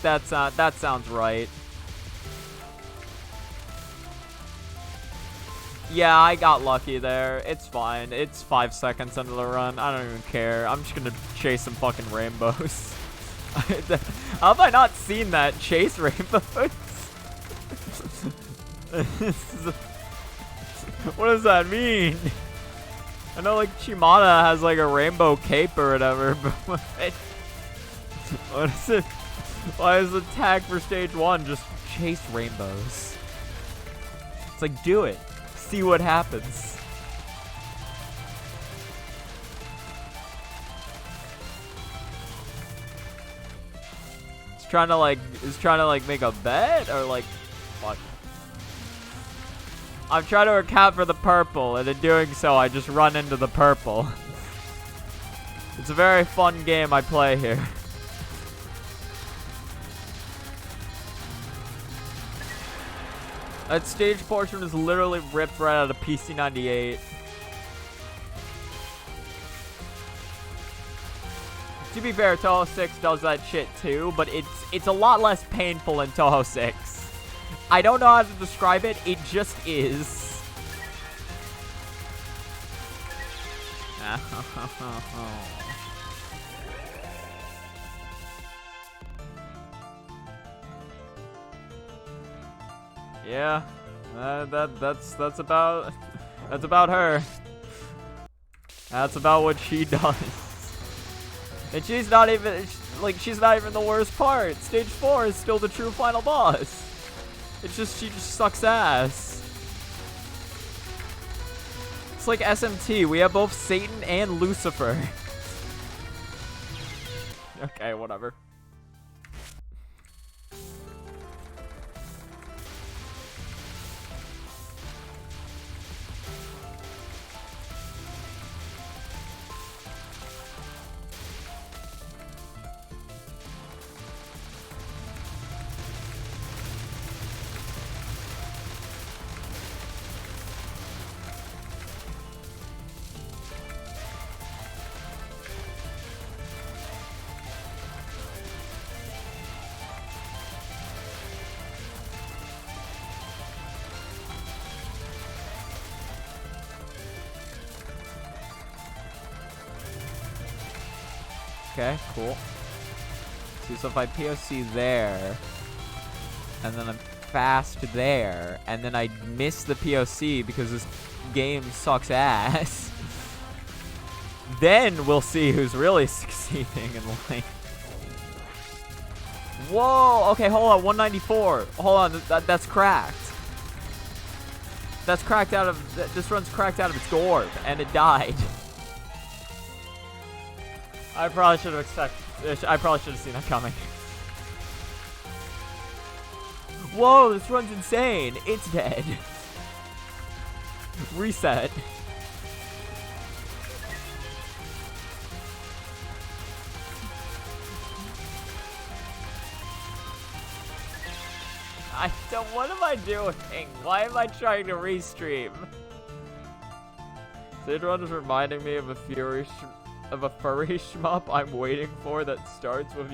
That sounds right. Yeah, I got lucky there. It's fine. It's 5 seconds into the run. I don't even care. I'm just gonna chase some fucking rainbows. How have I not seen that? Chase rainbows? What does that mean? I know, like, Shimada has, like, a rainbow cape or whatever, but what is it? Why is the tag for stage 1 just chase rainbows? It's like, do it. See what happens. It's trying to, like, make a bet? Or, like, fuck. I'm trying to account for the purple, and in doing so, I just run into the purple. It's a very fun game I play here. That stage portion is literally ripped right out of PC98. To be fair, Touhou 6 does that shit too, but it's a lot less painful in Touhou 6. I don't know how to describe it, it just is. Yeah, that's about her. That's about what she does. And she's not even the worst part. Stage 4 is still the true final boss. It's just, she just sucks ass. It's like SMT. We have both Satan and Lucifer. Okay, whatever. Okay, cool. See, so if I POC there, and then I'm fast there, and then I miss the POC because this game sucks ass, then we'll see who's really succeeding in life. Whoa, okay, hold on, 194. Hold on, that's cracked. That's cracked out of, this run's cracked out of its gorb, and it died. I probably should have seen that coming. Whoa, this run's insane. It's dead. Reset. What am I doing? Why am I trying to restream? This run is reminding me of a furry shmup I'm waiting for that starts with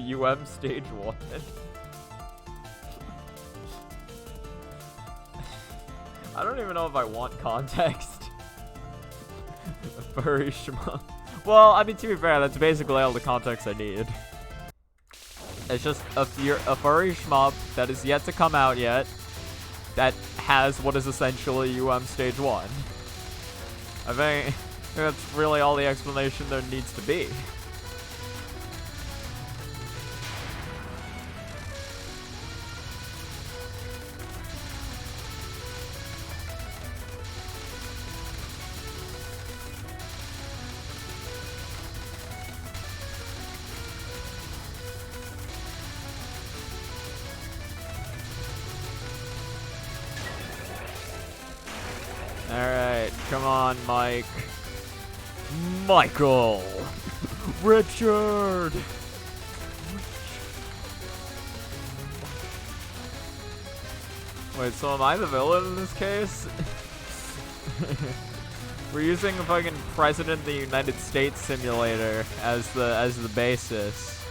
stage 1. I don't even know if I want context. A furry shmup. Well, I mean, to be fair, that's basically all the context I need. It's just a furry shmup that is yet to come out yet, that has what is essentially stage 1. I think that's really all the explanation there needs to be. Alright, come on, Mike. Michael! Richard! Wait, so am I the villain in this case? We're using a fucking President of the United States simulator as the basis.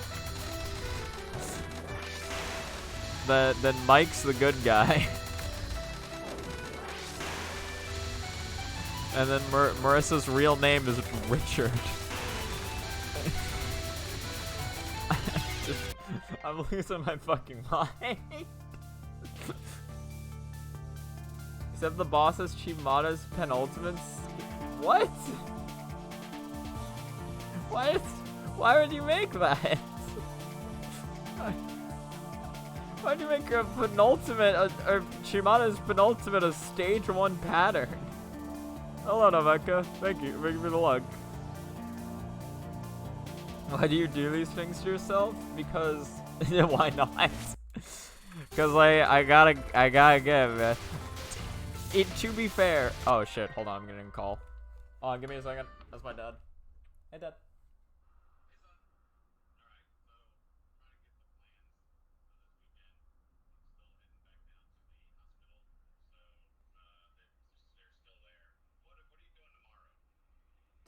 Then Mike's the good guy. And then Marissa's real name is Richard. I'm losing my fucking mind. Except the boss is Chimada's penultimate. What? What? Why would you make that? Why'd you make a penultimate, or Chimada's penultimate a stage 1 pattern? Hello, Noveka. Thank you. Thank you for the luck. Why do you do these things to yourself? Because why not? Because I gotta give it. To be fair. Oh shit! Hold on, I'm getting a call. Hold on, give me a second. That's my dad. Hey, Dad.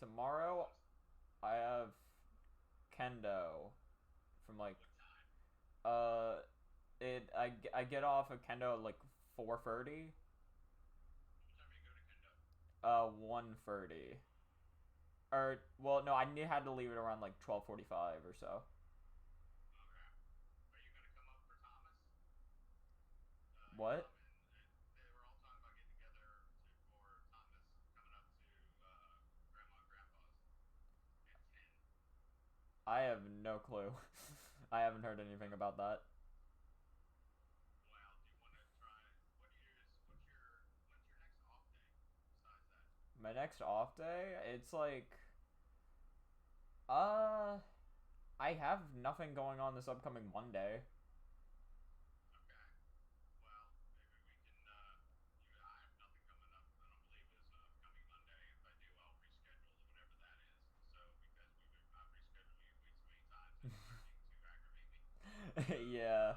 Tomorrow, I have kendo from like I get off of kendo at like 4:30. 1:30. Or well, no, had to leave it around like 12:45 or so. What? I have no clue. I haven't heard anything about that. My next off day, it's like, uh, I have nothing going on this upcoming Monday. Okay. Well, maybe we can. Even I have nothing coming up. I don't believe is coming Monday. If I do, I'll reschedule whatever that is. So because I've rescheduled you weeks many times, and you're starting to aggravate me. So Yeah.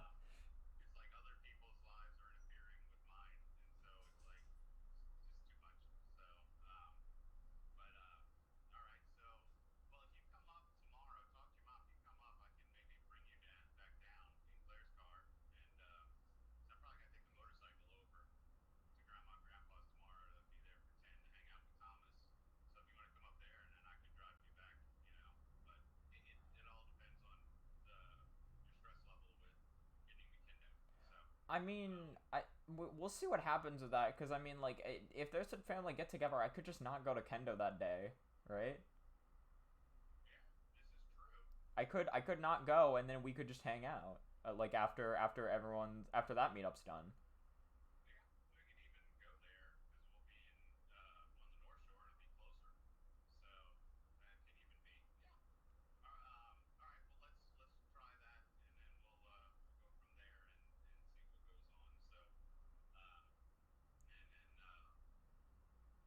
it's like other people's lives are interfering with mine, and so it's like just too much. So but all right. So well, if you come up tomorrow, talk to your mom. If you come up, I can maybe bring you back down in Claire's car, and so I'm probably gonna take the motorcycle over to grandma and grandpa's tomorrow to be there for 10 to hang out with Thomas. So if you want to come up there, and then I can drive you back, you know. But it all depends on the your stress level with getting to Kendo. So I mean, um, we'll see what happens with that, because I mean, like, if there's a family get together, I could just not go to Kendo that day, right? yeah, this is true. I could not go, and then we could just hang out, like after that meetup's done. Yeah, we could even go there because we'll be in on the North Shore. It'll be closer, so that can even be yeah. All right. Well, let's try that, and then we'll go from there and see what goes on. So um,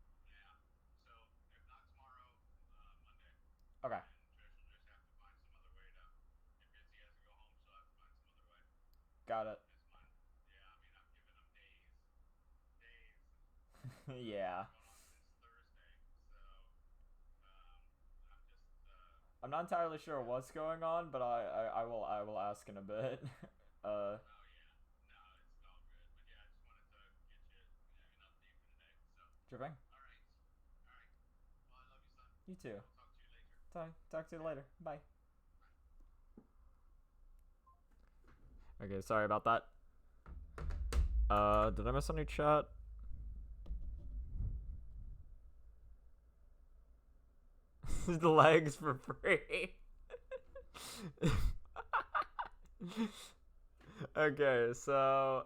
and then yeah. So if not tomorrow, Monday, Okay, and Trish will just have to find some other way to. If Izzy has to go home, she'll have to find some other way. got it. This month, yeah. I mean, I've given them days. It's Yeah, been going on since Thursday, so I'm just I'm not entirely sure what's going on, but I will ask in a bit. uh, oh yeah, no, it's all good. But yeah, I just wanted to get you an update for today. So Dripping. all right, all right. Well, I love you, son. You too. I will talk to you later. Talk to you Okay, later. Bye. bye. Okay, sorry about that. Did I miss any chat? The legs for free. Okay, so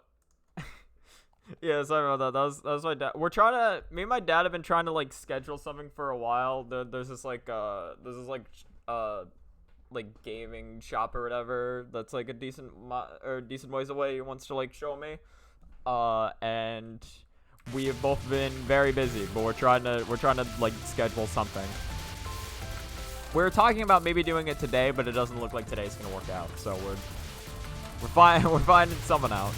yeah, sorry about that. That was my dad. Me and my dad have been trying to like schedule something for a while. There's uh like gaming shop or whatever that's like a decent ways away. He wants to like show me. And we have both been very busy, but we're trying to like schedule something. We were talking about maybe doing it today, but it doesn't look like today's gonna work out. So we're fine. We're finding someone out.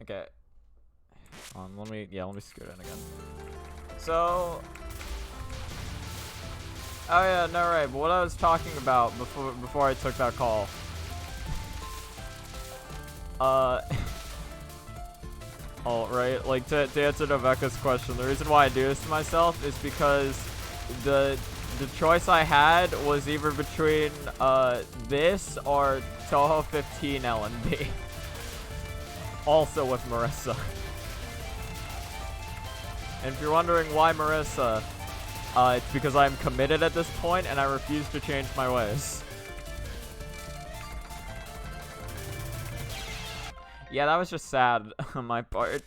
Okay. Let me scoot in again. So, oh yeah, no right. But what I was talking about before I took that call. Oh right. Like to answer Rebecca's question, the reason why I do this to myself is because the choice I had was either between this or Touhou 15 LNB. Also with Marissa. And if you're wondering why Marissa, it's because I'm committed at this point and I refuse to change my ways. Yeah, that was just sad on my part.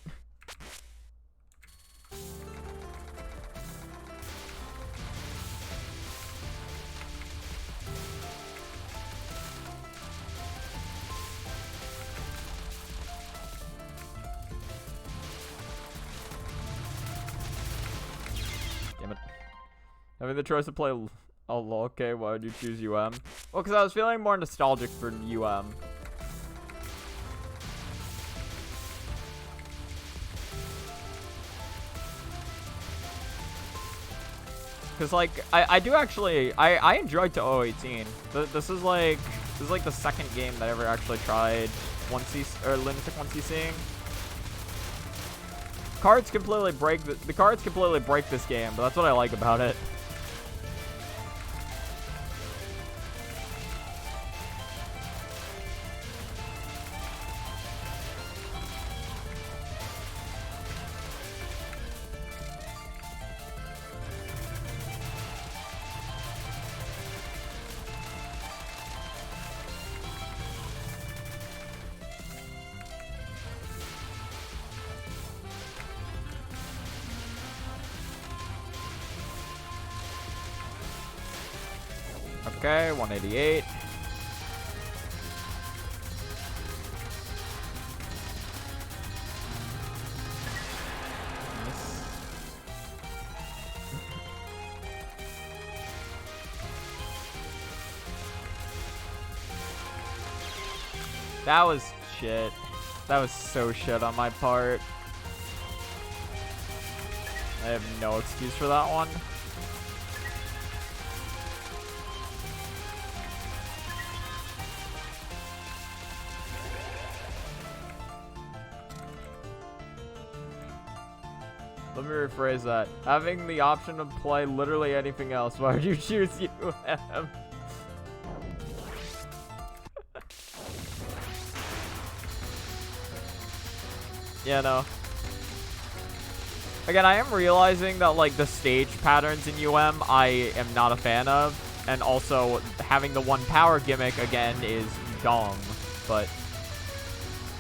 Damn it. Having the choice to play okay, why would you choose UM? Well, because I was feeling more nostalgic for UM. Because, like, I do actually, I enjoyed Touhou 18. This is like the second game that I ever actually tried Lunatic 1cc. Cards completely break the cards completely break this game, but that's what I like about it. Okay, 188. Nice. That was shit. That was so shit on my part. I have no excuse for that one. Let me rephrase that. Having the option to play literally anything else, why would you choose UM? Yeah, no. Again, I am realizing that, like, the stage patterns in UM I am not a fan of. And also, having the one power gimmick, again, is dumb. But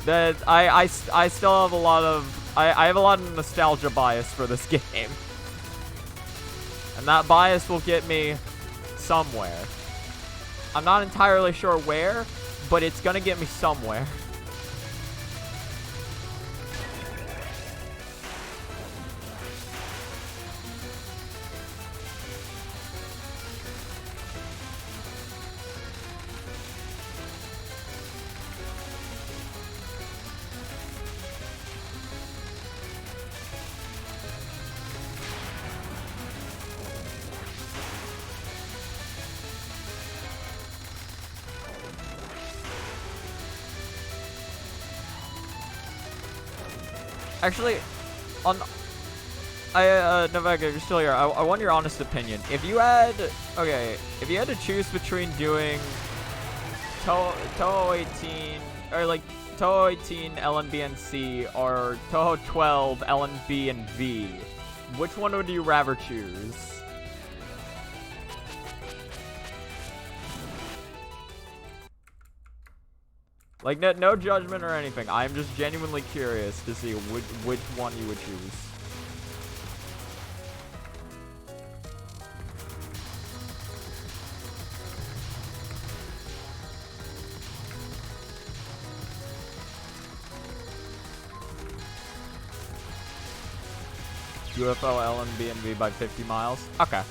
that I still have a lot of... I have a lot of nostalgia bias for this game. And that bias will get me somewhere. I'm not entirely sure where, but it's gonna get me somewhere. Actually, Novega, you're still here. I want your honest opinion. If you had, if you had to choose between doing Touhou 18, or like Touhou 18 LNBNC or Touhou 12 LNBNV, which one would you rather choose? Like, no judgment or anything. I'm just genuinely curious to see which one you would choose. UFO LNBNV by 50 miles? Okay.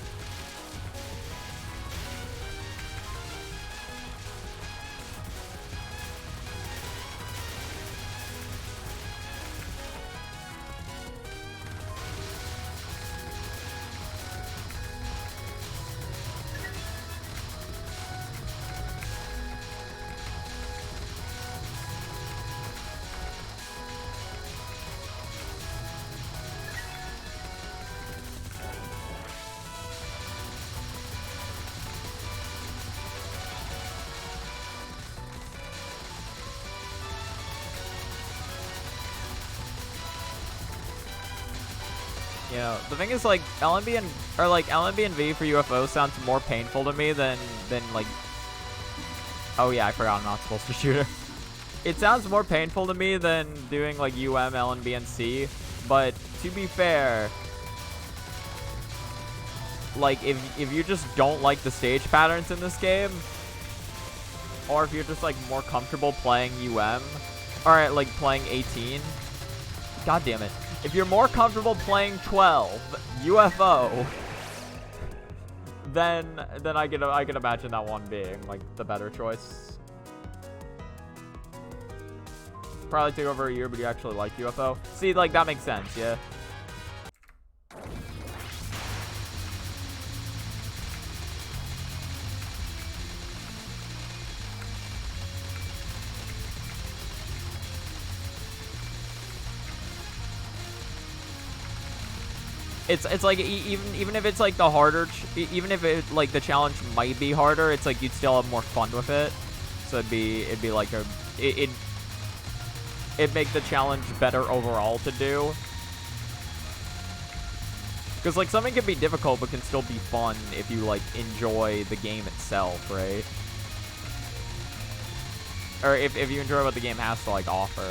You know, the thing is, like, LNBNV for UFO sounds more painful to me than like... Oh yeah, I forgot I'm not supposed to shoot her. It sounds more painful to me than doing, like, LNBNC, but to be fair, like, if you just don't like the stage patterns in this game, or if you're just, like, more comfortable playing or, like, playing 18, god damn it. If you're more comfortable playing 12 UFO, then I can imagine that one being like the better choice. Probably take over a year, but you actually like UFO. See, like, that makes sense, yeah. It's like even if it's like the harder, even if it like the challenge might be harder, it's like you'd still have more fun with it. So it'd be like it'd make the challenge better overall to do. Because like something can be difficult but can still be fun if you like enjoy the game itself, right? Or if you enjoy what the game has to like offer.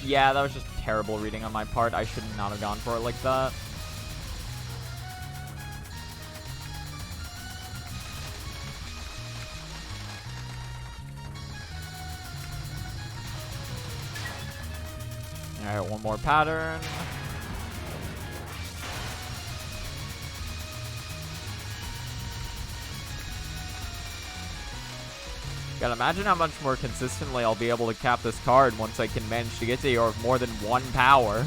Yeah, that was just terrible reading on my part. I should not have gone for it like that. Alright, one more pattern. God, imagine how much more consistently I'll be able to cap this card once I can manage to get to you with more than one power.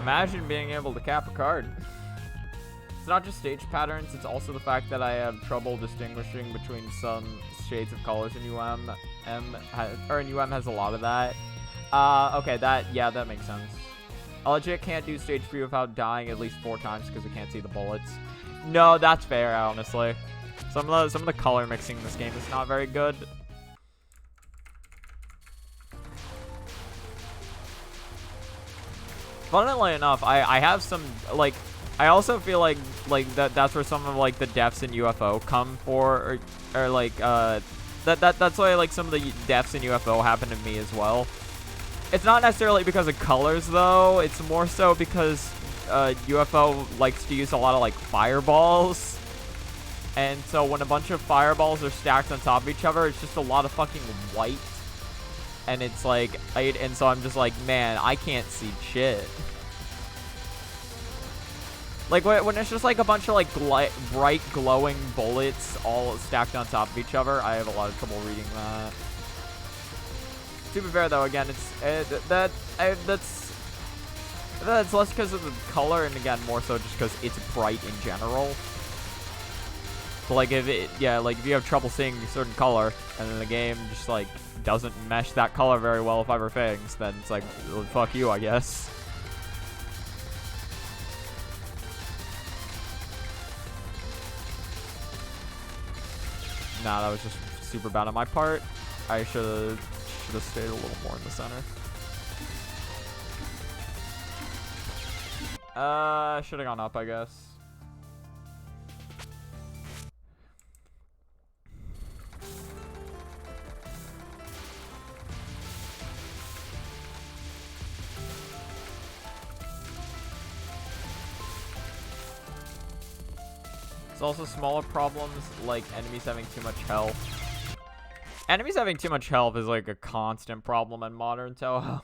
Imagine being able to cap a card. It's not just stage patterns, it's also the fact that I have trouble distinguishing between some shades of colors in UM. UM has a lot of that. Okay, that makes sense. I legit can't do stage 3 without dying at least 4 times because I can't see the bullets. No, that's fair, honestly. Some of the color mixing in this game is not very good. Funnily enough, I have some, like, I also feel like that's where some of, like, the deaths in UFO come for, or like, that's why, like, some of the deaths in UFO happen to me as well. It's not necessarily because of colors, though. It's more so because, UFO likes to use a lot of, like, fireballs. And so when a bunch of fireballs are stacked on top of each other, it's just a lot of fucking white. And it's like, and so I'm just like, man, I can't see shit. Like, when it's just like a bunch of like bright glowing bullets all stacked on top of each other, I have a lot of trouble reading that. To be fair though, again, that's less because of the color, and again, more so just because it's bright in general. But like if you have trouble seeing a certain color, and then the game just like doesn't mesh that color very well with other things, then it's like, well, fuck you, I guess. Nah, that was just super bad on my part. I should have stayed a little more in the center. Should have gone up, I guess. It's also smaller problems, like enemies having too much health. Enemies having too much health is like a constant problem in modern Touhou.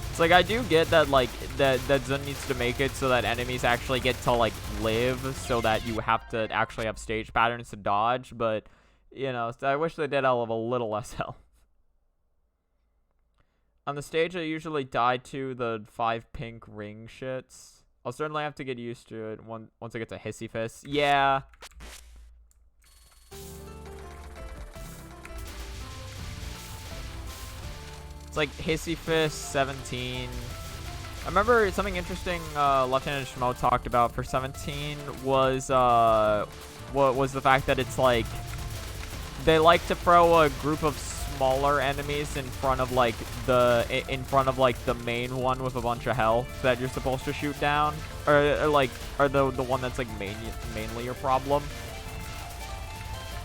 It's like, I do get that, like, that Zun needs to make it so that enemies actually get to, like, live, so that you have to actually have stage patterns to dodge, but, you know, I wish they did have a little less health. On the stage, I usually die to the 5 pink ring shits. I'll certainly have to get used to it once I get to Hissy Fist. Yeah. Like Hissy Fist 17. I remember something interesting Lieutenant Shmo talked about for 17 was what was the fact that it's like they like to throw a group of smaller enemies in front of like the main one with a bunch of health that you're supposed to shoot down, or the one that's like mainly your problem.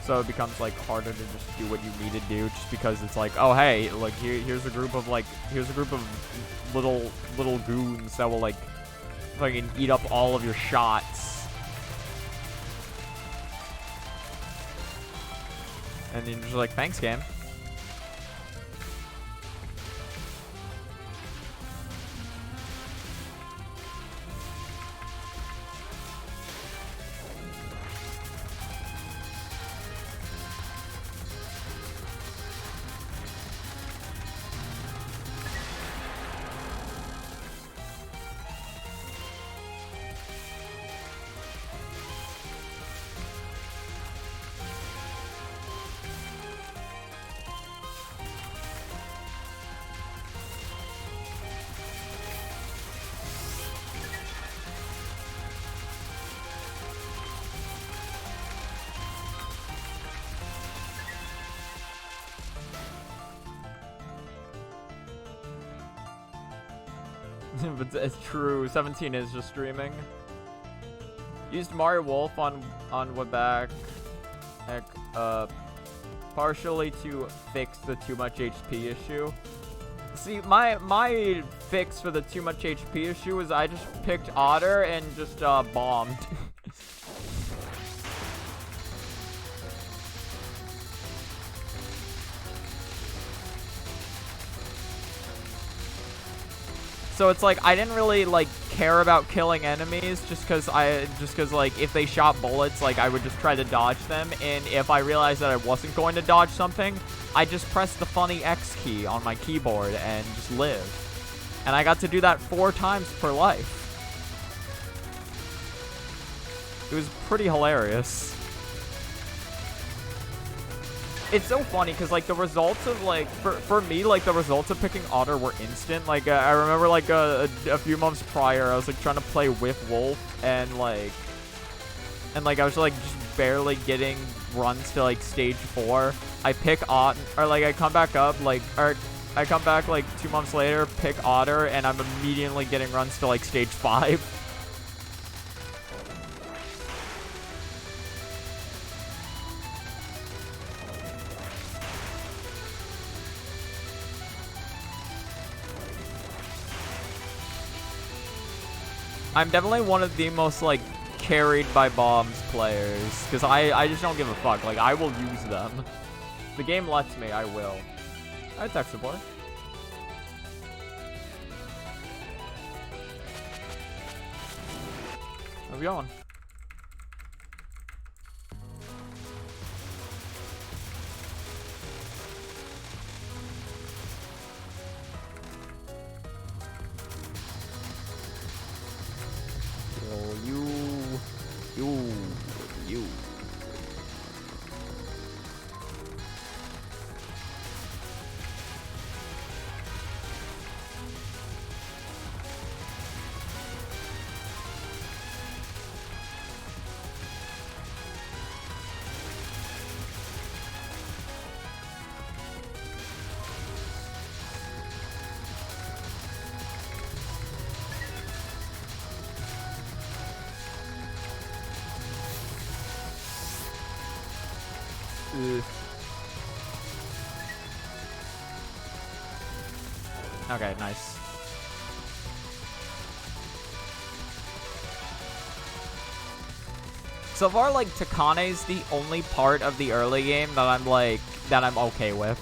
So it becomes like harder to just do what you need to do, just because it's like, oh hey, like here's a group of little goons that will like fucking eat up all of your shots. And then you're just like, thanks, game. But it's true. 17 is just streaming. Used Mario Wolf on Webback, partially to fix the too much HP issue. See, my fix for the too much HP issue is I just picked Otter and just bombed. So it's like I didn't really like care about killing enemies just cause like if they shot bullets, like I would just try to dodge them, and if I realized that I wasn't going to dodge something, I just pressed the funny X key on my keyboard and just live. And I got to do that 4 times per life. It was pretty hilarious. It's so funny because like the results of like for me, like the results of picking Otter were instant. Like I remember like a few months prior I was like trying to play with Wolf, and like I was like just barely getting runs to like stage 4. I pick Otter, or like I come back up like, or I come back like 2 months later, pick Otter, and I'm immediately getting runs to like stage 5. I'm definitely one of the most, like, carried by bombs players, because I just don't give a fuck. Like, I will use them. If the game lets me, I will. I tech support. How's it going? You. Okay, nice. So far, like, Takane's the only part of the early game that I'm okay with.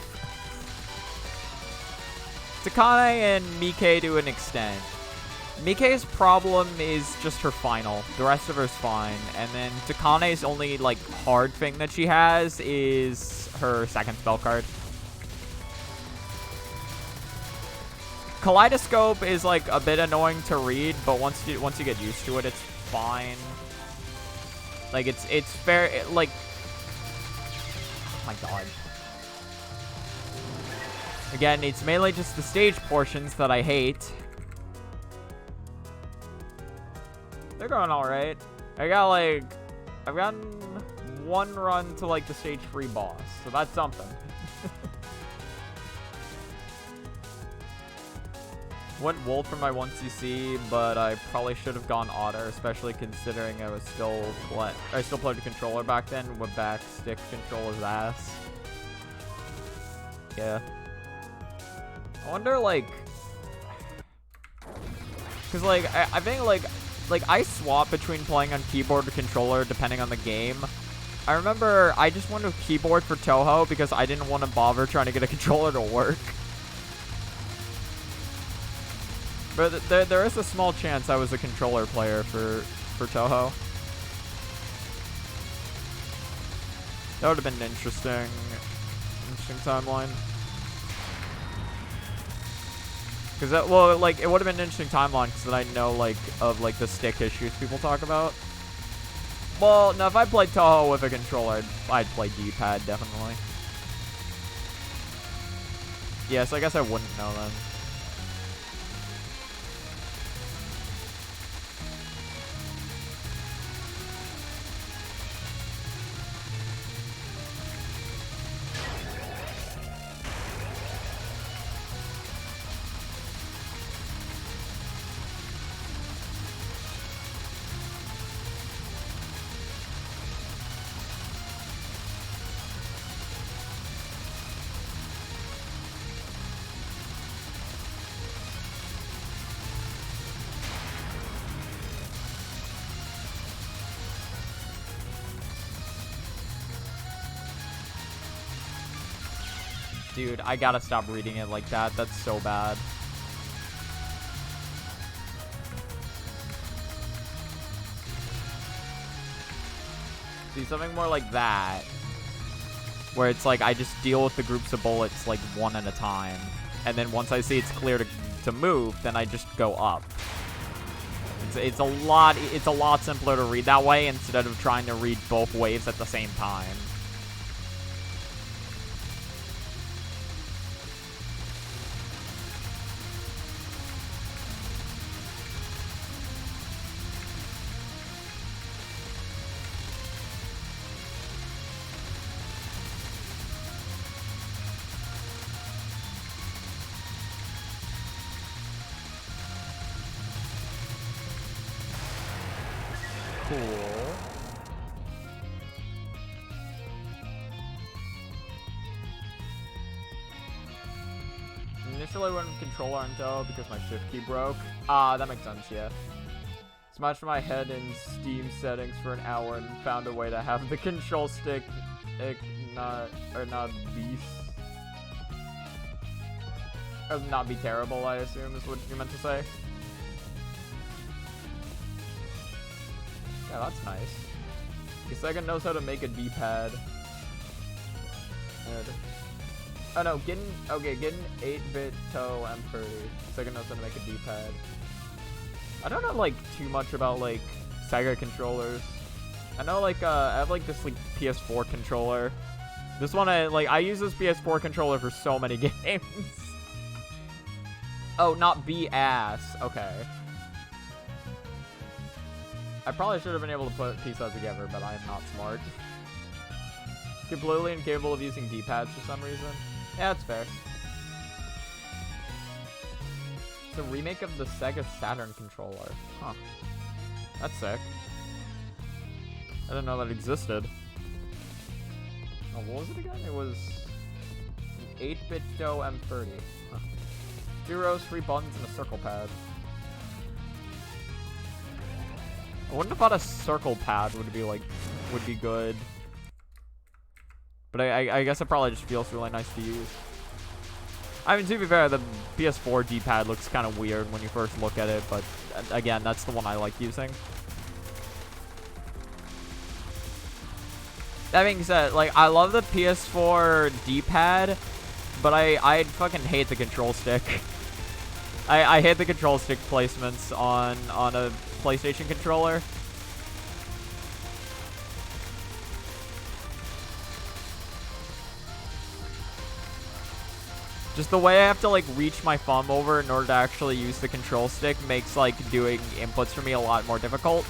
Takane and Mike to an extent. Mike's problem is just her final. The rest of her's fine. And then Takane's only, like, hard thing that she has is her second spell card. Kaleidoscope is, like, a bit annoying to read, but once you get used to it, it's fine. Like, it's fair, like... Oh my god. Again, it's mainly just the stage portions that I hate. They're going alright. I've gotten 1 run to, like, the stage 3 boss, so that's something. Went Wolf for my 1cc, but I probably should have gone Otter, especially considering I still played the controller back then. With back stick control his ass. Yeah. I wonder, like, because like I think like I swap between playing on keyboard or controller depending on the game. I remember I just went with keyboard for Touhou because I didn't want to bother trying to get a controller to work. But there is a small chance I was a controller player for Touhou. That would have been an interesting timeline. Because that, well, like, it would have been an interesting timeline because then I know, like, of, like, the stick issues people talk about. Well, no, if I played Touhou with a controller, I'd play D-pad, definitely. Yeah, so I guess I wouldn't know then. Dude, I gotta stop reading it like that. That's so bad. See, something more like that. Where it's like, I just deal with the groups of bullets, like, one at a time. And then once I see it's clear to move, then I just go up. It's a lot simpler to read that way instead of trying to read both waves at the same time. Cool. Initially went with controller until because my shift key broke. That makes sense, yeah. Smashed my head in Steam settings for an hour and found a way to have the control stick not be terrible, I assume is what you meant to say. Yeah, that's nice. Sega knows how to make a D-pad. Oh no, getting 8-bit toe M30. Sega knows how to make a D-pad. I don't know like too much about like Sega controllers. I know like I have like this like PS4 controller. This one I use this PS4 controller for so many games. Oh, not B-ass. Okay. I probably should have been able to piece that together, but I am not smart. Completely incapable of using D-pads for some reason. Yeah, that's fair. It's a remake of the Sega Saturn controller. Huh. That's sick. I didn't know that existed. Oh, what was it again? It was an 8-bit Doe M30. Huh. 2 rows, 3 buttons, and a circle pad. I wouldn't have thought a circle pad would be good. But I guess it probably just feels really nice to use. I mean, to be fair, the PS4 D-pad looks kind of weird when you first look at it, but again, that's the one I like using. That being said, like, I love the PS4 D-pad, but I fucking hate the control stick. I hate the control stick placements on a PlayStation controller. Just the way I have to like reach my thumb over in order to actually use the control stick makes like doing inputs for me a lot more difficult.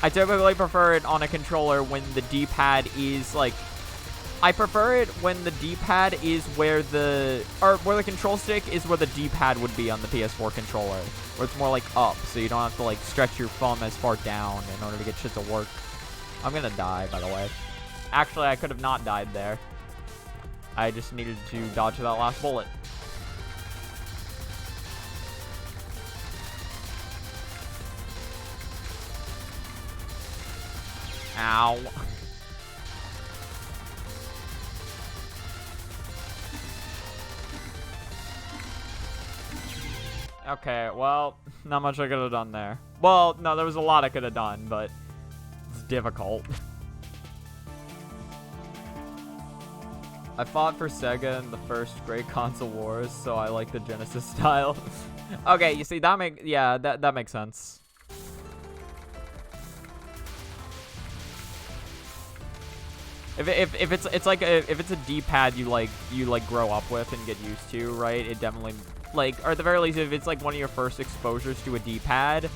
I typically prefer it on a controller when the D-pad is like, I prefer it when the D-pad is where the control stick is where the D-pad would be on the PS4 controller. Where it's more like up, so you don't have to like stretch your thumb as far down in order to get shit to work. I'm gonna die, by the way. Actually, I could have not died there. I just needed to dodge that last bullet. Ow. Okay, well, not much I could have done there. Well, no, there was a lot I could have done, but it's difficult. I fought for Sega in the first Great Console Wars, so I like the Genesis style. Okay, you see, that makes sense. If it's a D-pad you grow up with and get used to, right? It definitely like, or at the very least, if it's like one of your first exposures to a D-pad,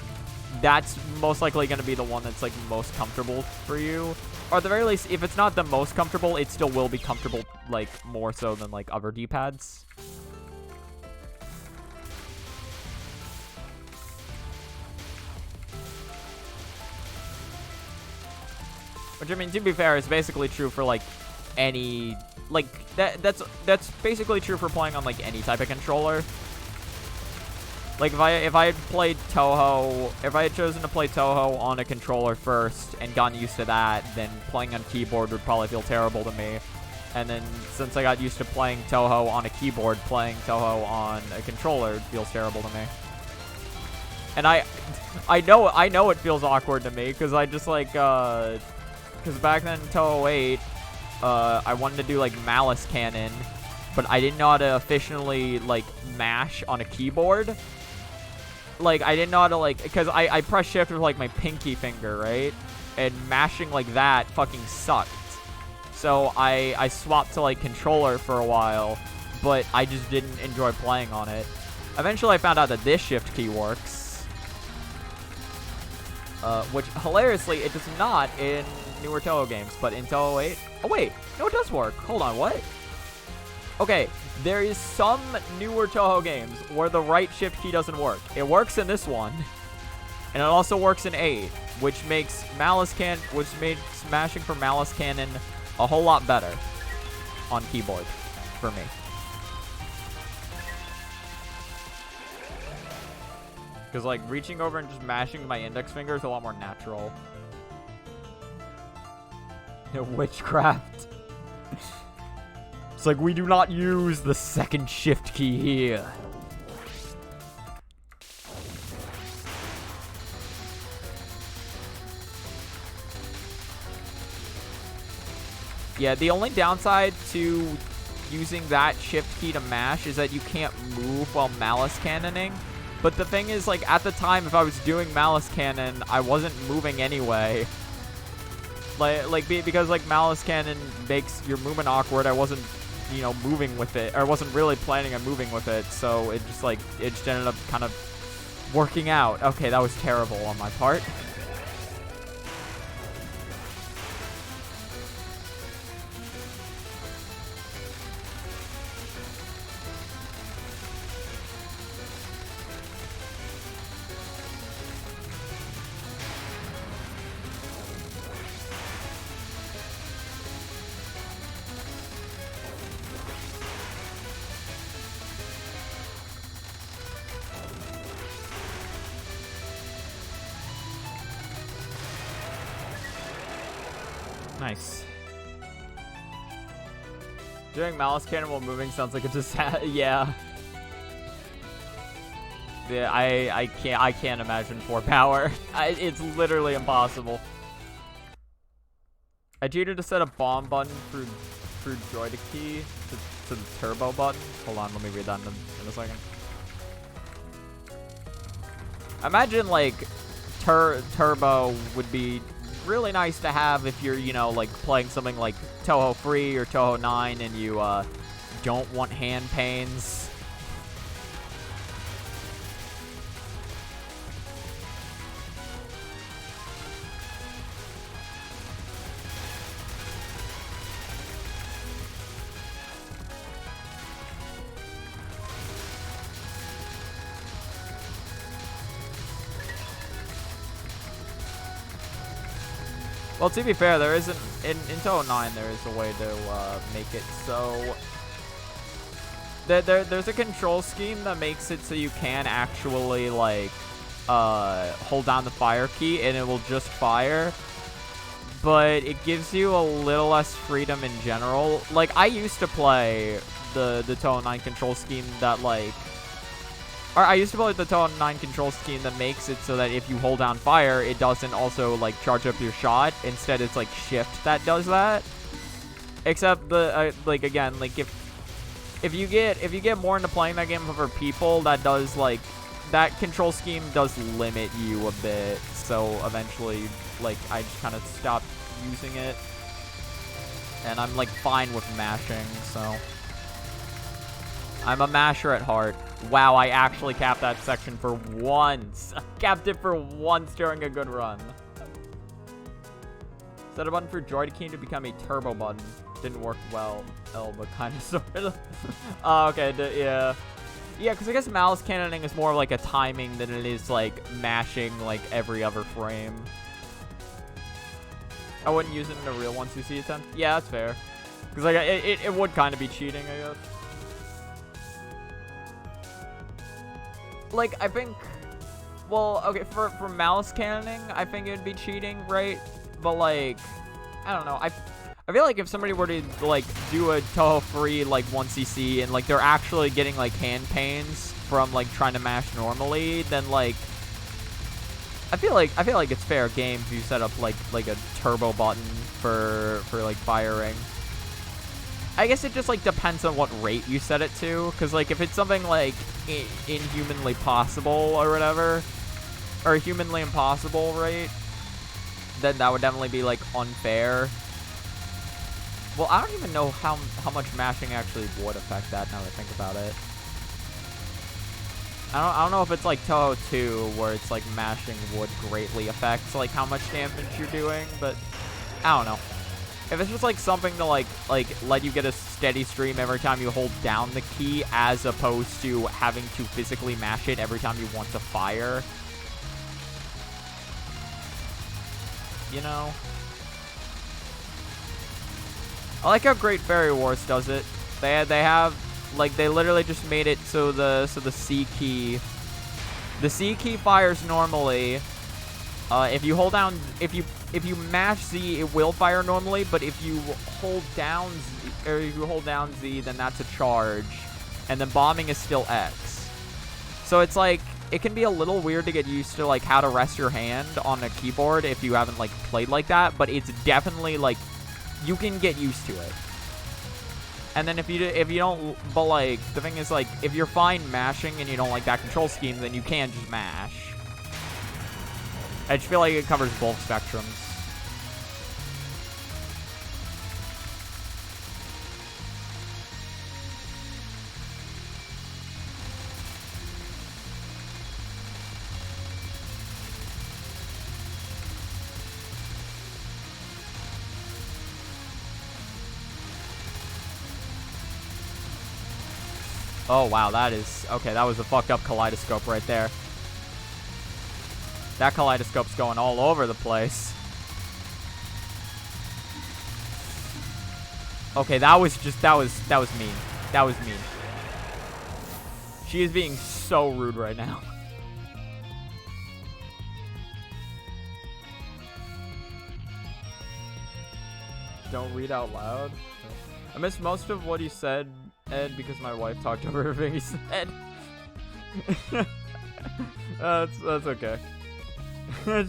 that's most likely going to be the one that's like most comfortable for you. Or at the very least, if it's not the most comfortable, it still will be comfortable, like, more so than, like, other D-pads. Which, I mean, to be fair, is basically true for, like, any, like, that's basically true for playing on, like, any type of controller. Like, if I had played Touhou, if I had chosen to play Touhou on a controller first and gotten used to that, then playing on keyboard would probably feel terrible to me. And then since I got used to playing Touhou on a keyboard, playing Touhou on a controller feels terrible to me. And I know it feels awkward to me because I just like because back then in Touhou 8, I wanted to do like Malice Cannon, but I didn't know how to efficiently like mash on a keyboard. Like I didn't know how to like because I press shift with like my pinky finger, right? And mashing like that fucking sucked. So I swapped to like controller for a while, but I just didn't enjoy playing on it. Eventually I found out that this shift key works. Which, hilariously, it does not in newer Touhou games, but in Touhou 8... Oh, wait. No, it does work. Hold on, what? Okay, there is some newer Touhou games where the right shift key doesn't work. It works in this one, and it also works in 8, which makes smashing for Malice Cannon a whole lot better on keyboard for me. Because, like, reaching over and just mashing with my index finger is a lot more natural. Witchcraft. It's like, we do not use the second shift key here. Yeah, the only downside to using that shift key to mash is that you can't move while Malice Cannoning. But the thing is, like, at the time, if I was doing Malice Cannon, I wasn't moving anyway. Because, like, Malice Cannon makes your movement awkward, I wasn't, you know, moving with it. Or I wasn't really planning on moving with it, so it just, like, it just ended up kind of working out. Okay, that was terrible on my part. Nice. Doing Malice Cannon while moving sounds like a disaster. Yeah. Yeah, I can't imagine 4 power. It's literally impossible. I cheated to set a bomb button through joystick key to the turbo button. Hold on, let me read that in a second. Imagine like turbo would be really nice to have if you're, you know, like playing something like Touhou 3 or Touhou 9 and you don't want hand pains. Well, to be fair, there isn't in Touhou 9. There is a way to make it so there's a control scheme that makes it so you can actually like hold down the fire key and it will just fire, but it gives you a little less freedom in general. Like I used to play the Touhou 9 control scheme that like. I used to play the Touhou 9 control scheme that makes it so that if you hold down fire, it doesn't also, like, charge up your shot. Instead, it's, like, shift that does that. Except, like, again, like, if you get more into playing that game with other people, that does, like, that control scheme does limit you a bit. So, eventually, like, I just kind of stopped using it. And I'm, like, fine with mashing, so. I'm a masher at heart. Wow, I actually capped that section for once. Capped it for once during a good run. Set a button for joy key to become a turbo button. Didn't work well, but kind of sort of. Oh, okay, yeah. Yeah, because I guess Malice Cannoning is more like a timing than it is like mashing like every other frame. I wouldn't use it in a real 1cc attempt. Yeah, that's fair. Because like it would kind of be cheating, I guess. Like, I think, well, okay, for Malice Cannoning, I think it would be cheating, right? But, like, I don't know. I feel like if somebody were to, like, do a Touhou free, like, 1cc and, like, they're actually getting, like, hand pains from, like, trying to mash normally, then, like, I feel like it's fair game if you set up, like a turbo button for like, firing. I guess it just, like, depends on what rate you set it to, because, like, if it's something, like, inhumanly possible or whatever, or humanly impossible rate, then that would definitely be, like, unfair. Well, I don't even know how much mashing actually would affect that now that I think about it. I don't know if it's like Touhou 2 where it's like mashing would greatly affect like how much damage you're doing, but I don't know. If it's just like something to like let you get a steady stream every time you hold down the key as opposed to having to physically mash it every time you want to fire. You know? I like how Great Fairy Wars does it. They have like they literally just made it so the C key fires normally. If you hold down if you mash Z, it will fire normally, but if you hold down Z, then that's a charge, and then bombing is still X. So it's like it can be a little weird to get used to like how to rest your hand on a keyboard if you haven't like played like that, but it's definitely like you can get used to it. And then if you don't, but like the thing is like if you're fine mashing and you don't like that control scheme, then you can just mash. I just feel like it covers both spectrums. Oh, wow, that is... Okay, that was a fucked up kaleidoscope right there. That kaleidoscope's going all over the place. Okay, that was just... That was mean. That was mean. She is being so rude right now. Don't read out loud. I missed most of what he said, Ed, because my wife talked over everything he said. That's okay.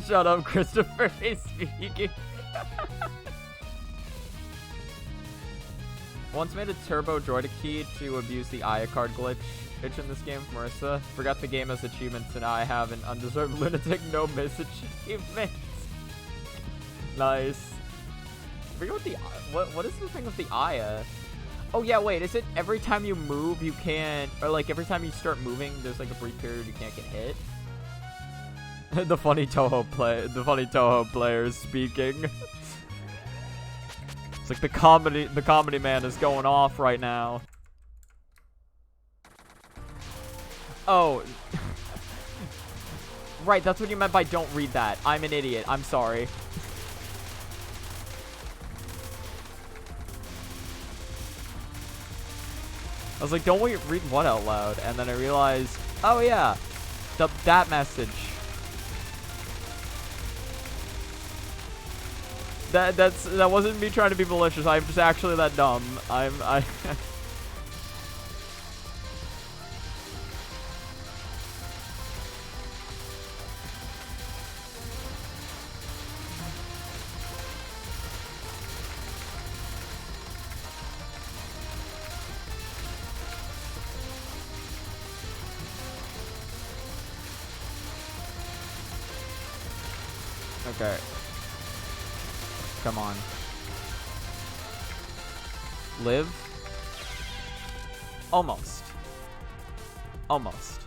Shut up, Christopher is speaking. Once made a turbo droidic key to abuse the Aya card glitch in this game, Marissa. Forgot the game has achievements and I have an undeserved lunatic no miss achievement. Nice. I forget what is the thing with the Aya? Oh yeah, wait, is it every time you move you can't, or like every time you start moving there's like a brief period you can't get hit? the funny Touhou player is speaking. It's like the comedy man is going off right now. Oh. Right, that's what you meant by don't read that. I'm an idiot. I'm sorry. I was like, don't read what out loud? And then I realized, oh yeah, that message. That wasn't me trying to be malicious. I'm just actually that dumb. I Okay. Come on. Live? Almost. Almost.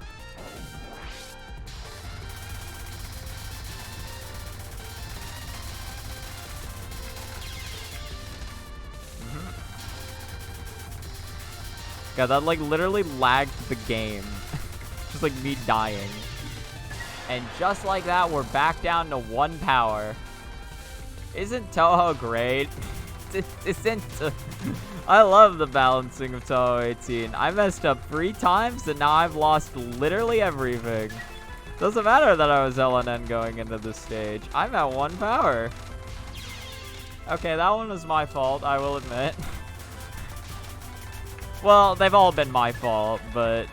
God, that like literally lagged the game. Just like me dying. And just like that, we're back down to 1 power. Isn't Touhou great? I love the balancing of Touhou 18. I messed up 3 times, and now I've lost literally everything. Doesn't matter that I was LNN going into this stage. I'm at 1 power. Okay, that one was my fault, I will admit. Well, they've all been my fault, but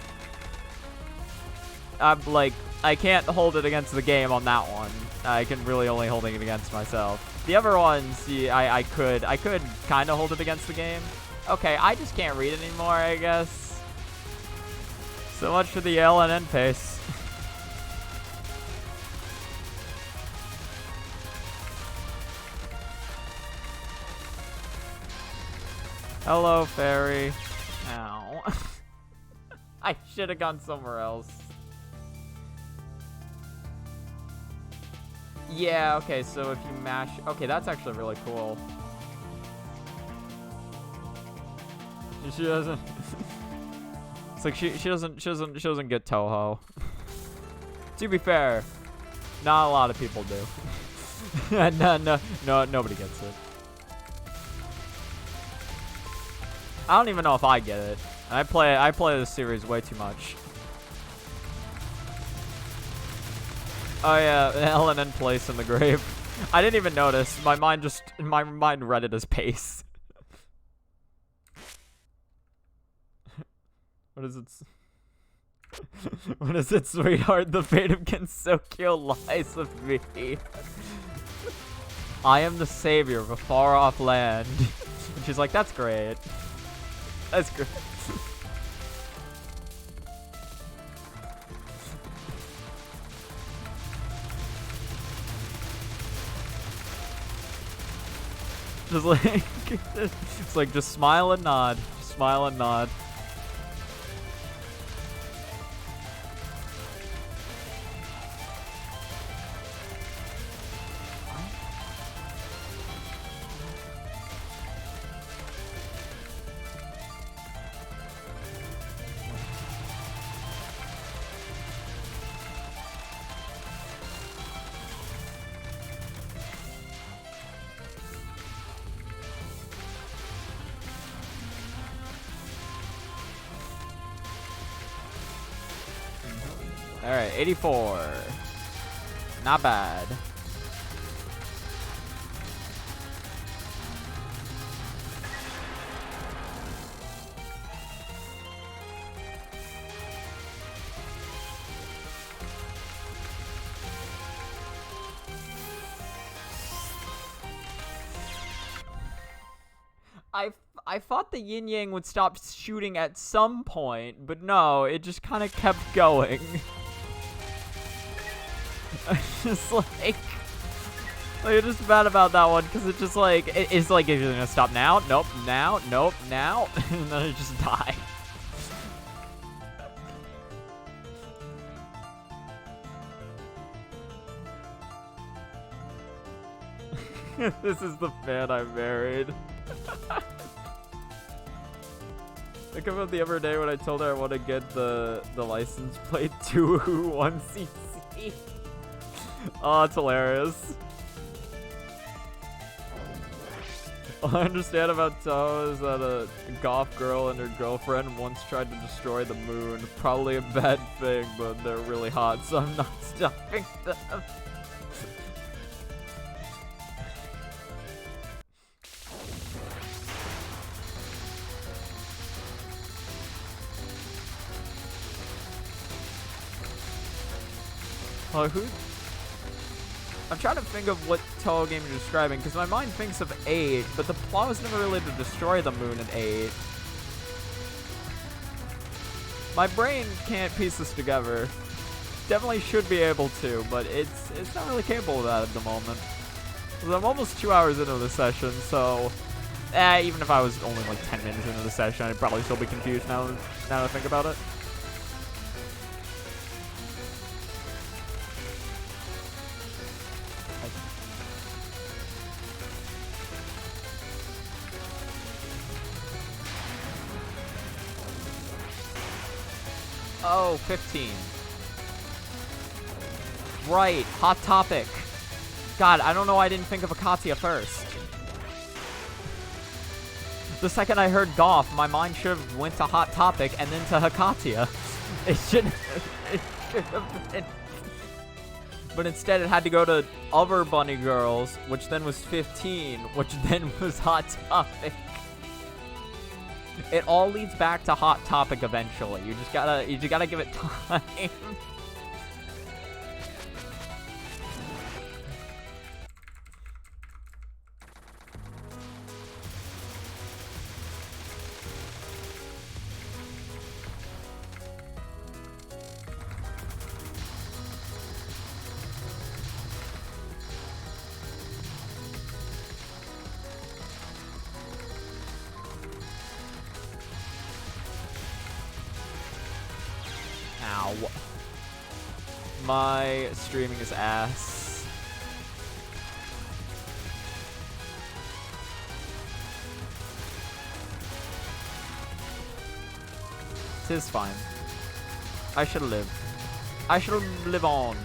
I'm like, I can't hold it against the game on that one. I can really only hold it against myself. The other ones, yeah, I could kind of hold it against the game. Okay, I just can't read anymore, I guess. So much for the LNN pace. Hello, fairy. Ow. I should have gone somewhere else. Yeah, okay, so if you mash... Okay, that's actually really cool. She doesn't... It's like she doesn't get Touhou. To be fair, not a lot of people do. No, nobody gets it. I don't even know if I get it. I play this series way too much. Oh yeah, LNN place in the grave. I didn't even notice. My mind read it as pace. What is it? What is it, sweetheart? The fate of Gensokyo lies with me. I am the savior of a far-off land. And she's like, that's great. That's great. Just like, it's like, just smile and nod. Just smile and nod. Alright, 84. Not bad. I thought the yin yang would stop shooting at some point, but no, it just kind of kept going. Just like I'm just mad about that one because it's just like it's like, is it gonna stop now? Nope, now, nope, now, and then it just died. This is the fan I married. Think about the other day when I told her I want to get the license plate Touhou 1cc. Oh, it's hilarious. All I understand about Touhou is that a goth girl and her girlfriend once tried to destroy the moon. Probably a bad thing, but they're really hot, so I'm not stopping them. Oh, who? I'm trying to think of what Touhou game you're describing, because my mind thinks of 8, but the plot was never really to destroy the moon in 8. My brain can't piece this together. Definitely should be able to, but it's not really capable of that at the moment. I'm almost 2 hours into the session, so even if I was only like 10 minutes into the session, I'd probably still be confused now that I think about it. Oh, 15. Right, Hot Topic. God, I don't know why I didn't think of Akatia first. The second I heard Goth, my mind should have went to Hot Topic and then to Hakatia. It should have been. But instead it had to go to other bunny girls, which then was 15, which then was Hot Topic. It all leads back to Hot Topic eventually. You just gotta give it time. Ow. My streaming is ass. Tis fine. I shall live. I shall live on.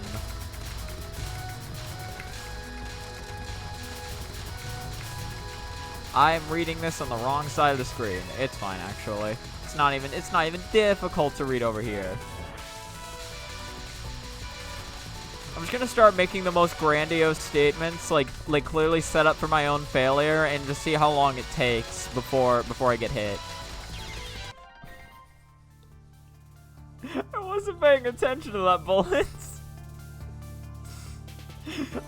I'm reading this on the wrong side of the screen. It's fine, actually. It's not even difficult to read over here. I'm just gonna start making the most grandiose statements, like clearly set up for my own failure, and just see how long it takes before I get hit. I wasn't paying attention to that bullet.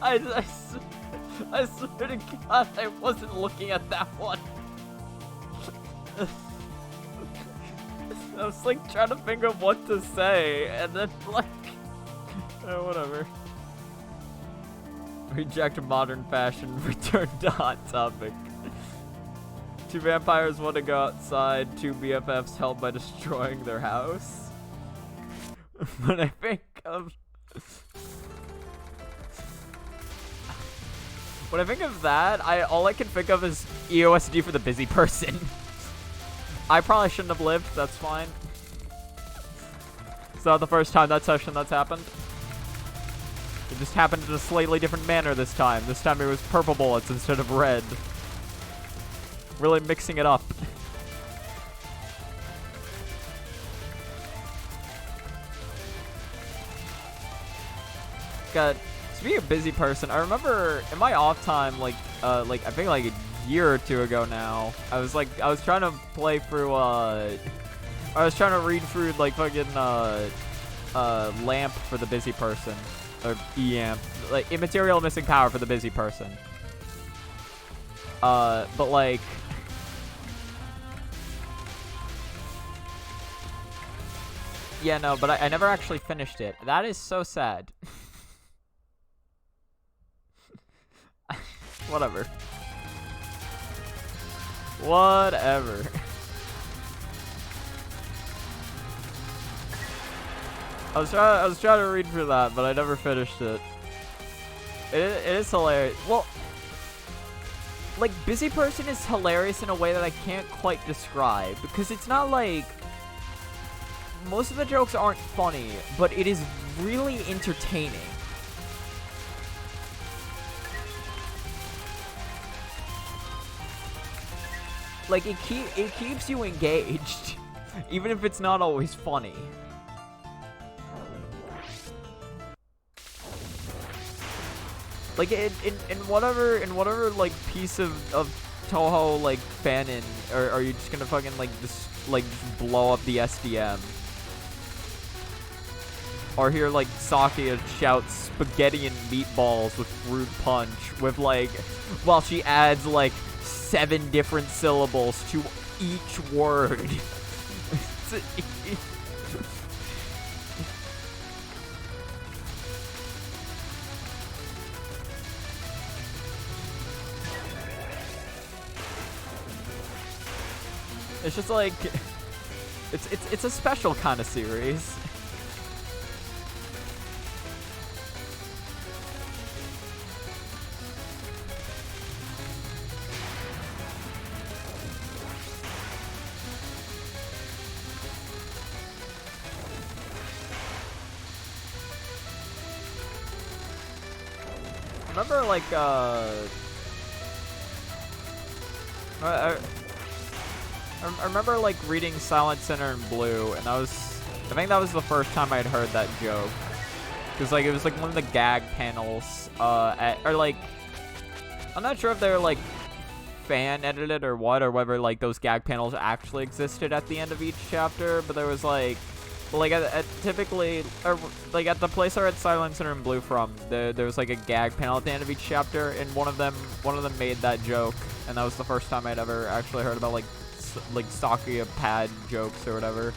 I swear to God, I wasn't looking at that one. I was like trying to think of what to say, and then like, oh, whatever. Reject modern fashion, return to Hot Topic. Two vampires want to go outside, two BFFs help by destroying their house. When I think of... When I think of that, all I can think of is EOSD for the busy person. I probably shouldn't have lived, that's fine. It's not the first time that session that's happened. It just happened in a slightly different manner this time. This time it was purple bullets instead of red. Really mixing it up. God, to be a busy person, I remember in my off time, like I think like a year or two ago now, I was trying to play through, I was trying to read through like fucking, Lamp for the busy person. Or EAMP, like immaterial missing power for the busy person. But like, yeah, no, but I never actually finished it. That is so sad. Whatever. Whatever. I was trying to read through that, but I never finished it. It is hilarious. Well, like, busy person is hilarious in a way that I can't quite describe, because it's not like most of the jokes aren't funny, but it is really entertaining. Like, it keeps you engaged, even if it's not always funny. Like, in whatever like piece of Touhou like fanon, or are you just gonna fucking like just blow up the SDM? Or hear like Sakia shout spaghetti and meatballs with fruit punch with like, while she adds like 7 different syllables to each word. It's just like, it's a special kind of series. Remember, like, I remember, like, reading Silent Sinner in Blue, and I think that was the first time I'd heard that joke. Because, like, it was, like, one of the gag panels, or, like, I'm not sure if they're, like, fan-edited or what, or whether, like, those gag panels actually existed at the end of each chapter, but there was, like, typically, or, like, at the place I read Silencer and Blue from, there was, like, a gag panel at the end of each chapter, and one of them made that joke, and that was the first time I'd ever actually heard about, like Sakuya pad jokes or whatever.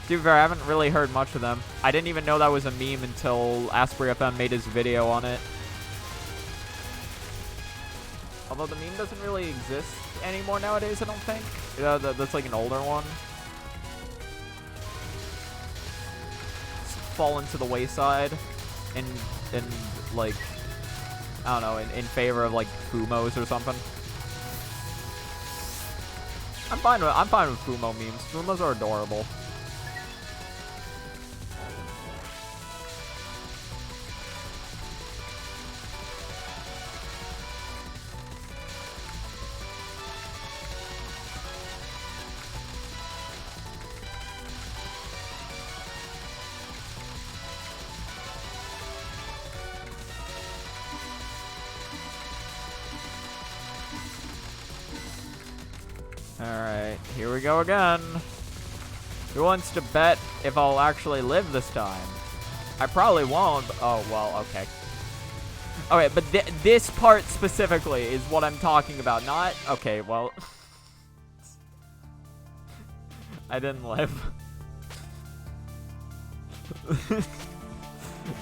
To be fair, I haven't really heard much of them. I didn't even know that was a meme until Asprey FM made his video on it. Although the meme doesn't really exist anymore nowadays, I don't think. That's like an older one. It's fallen to the wayside, and like, I don't know, in favor of like Fumos or something. I'm fine with Fumo memes. Fumos are adorable. Alright, here we go again. Who wants to bet if I'll actually live this time? I probably won't. Oh, well, okay. Okay, but this part specifically is what I'm talking about, not... Okay, well... I didn't live.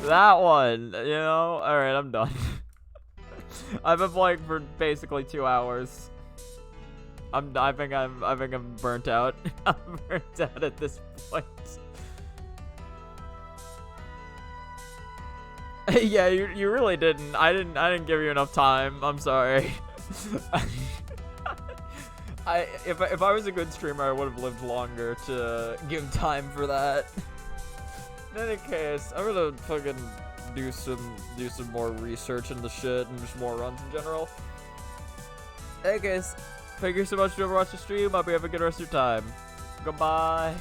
That one, you know? Alright, I'm done. I've been playing for basically 2 hours. I think I'm burnt out. I'm burnt out at this point. Yeah, you really didn't. I didn't give you enough time. I'm sorry. If I was a good streamer, I would have lived longer to give time for that. In any case, I'm gonna fucking do some more research into shit and just more runs in general. Hey guys. Thank you so much for watching the stream. Hope you have a good rest of your time. Goodbye.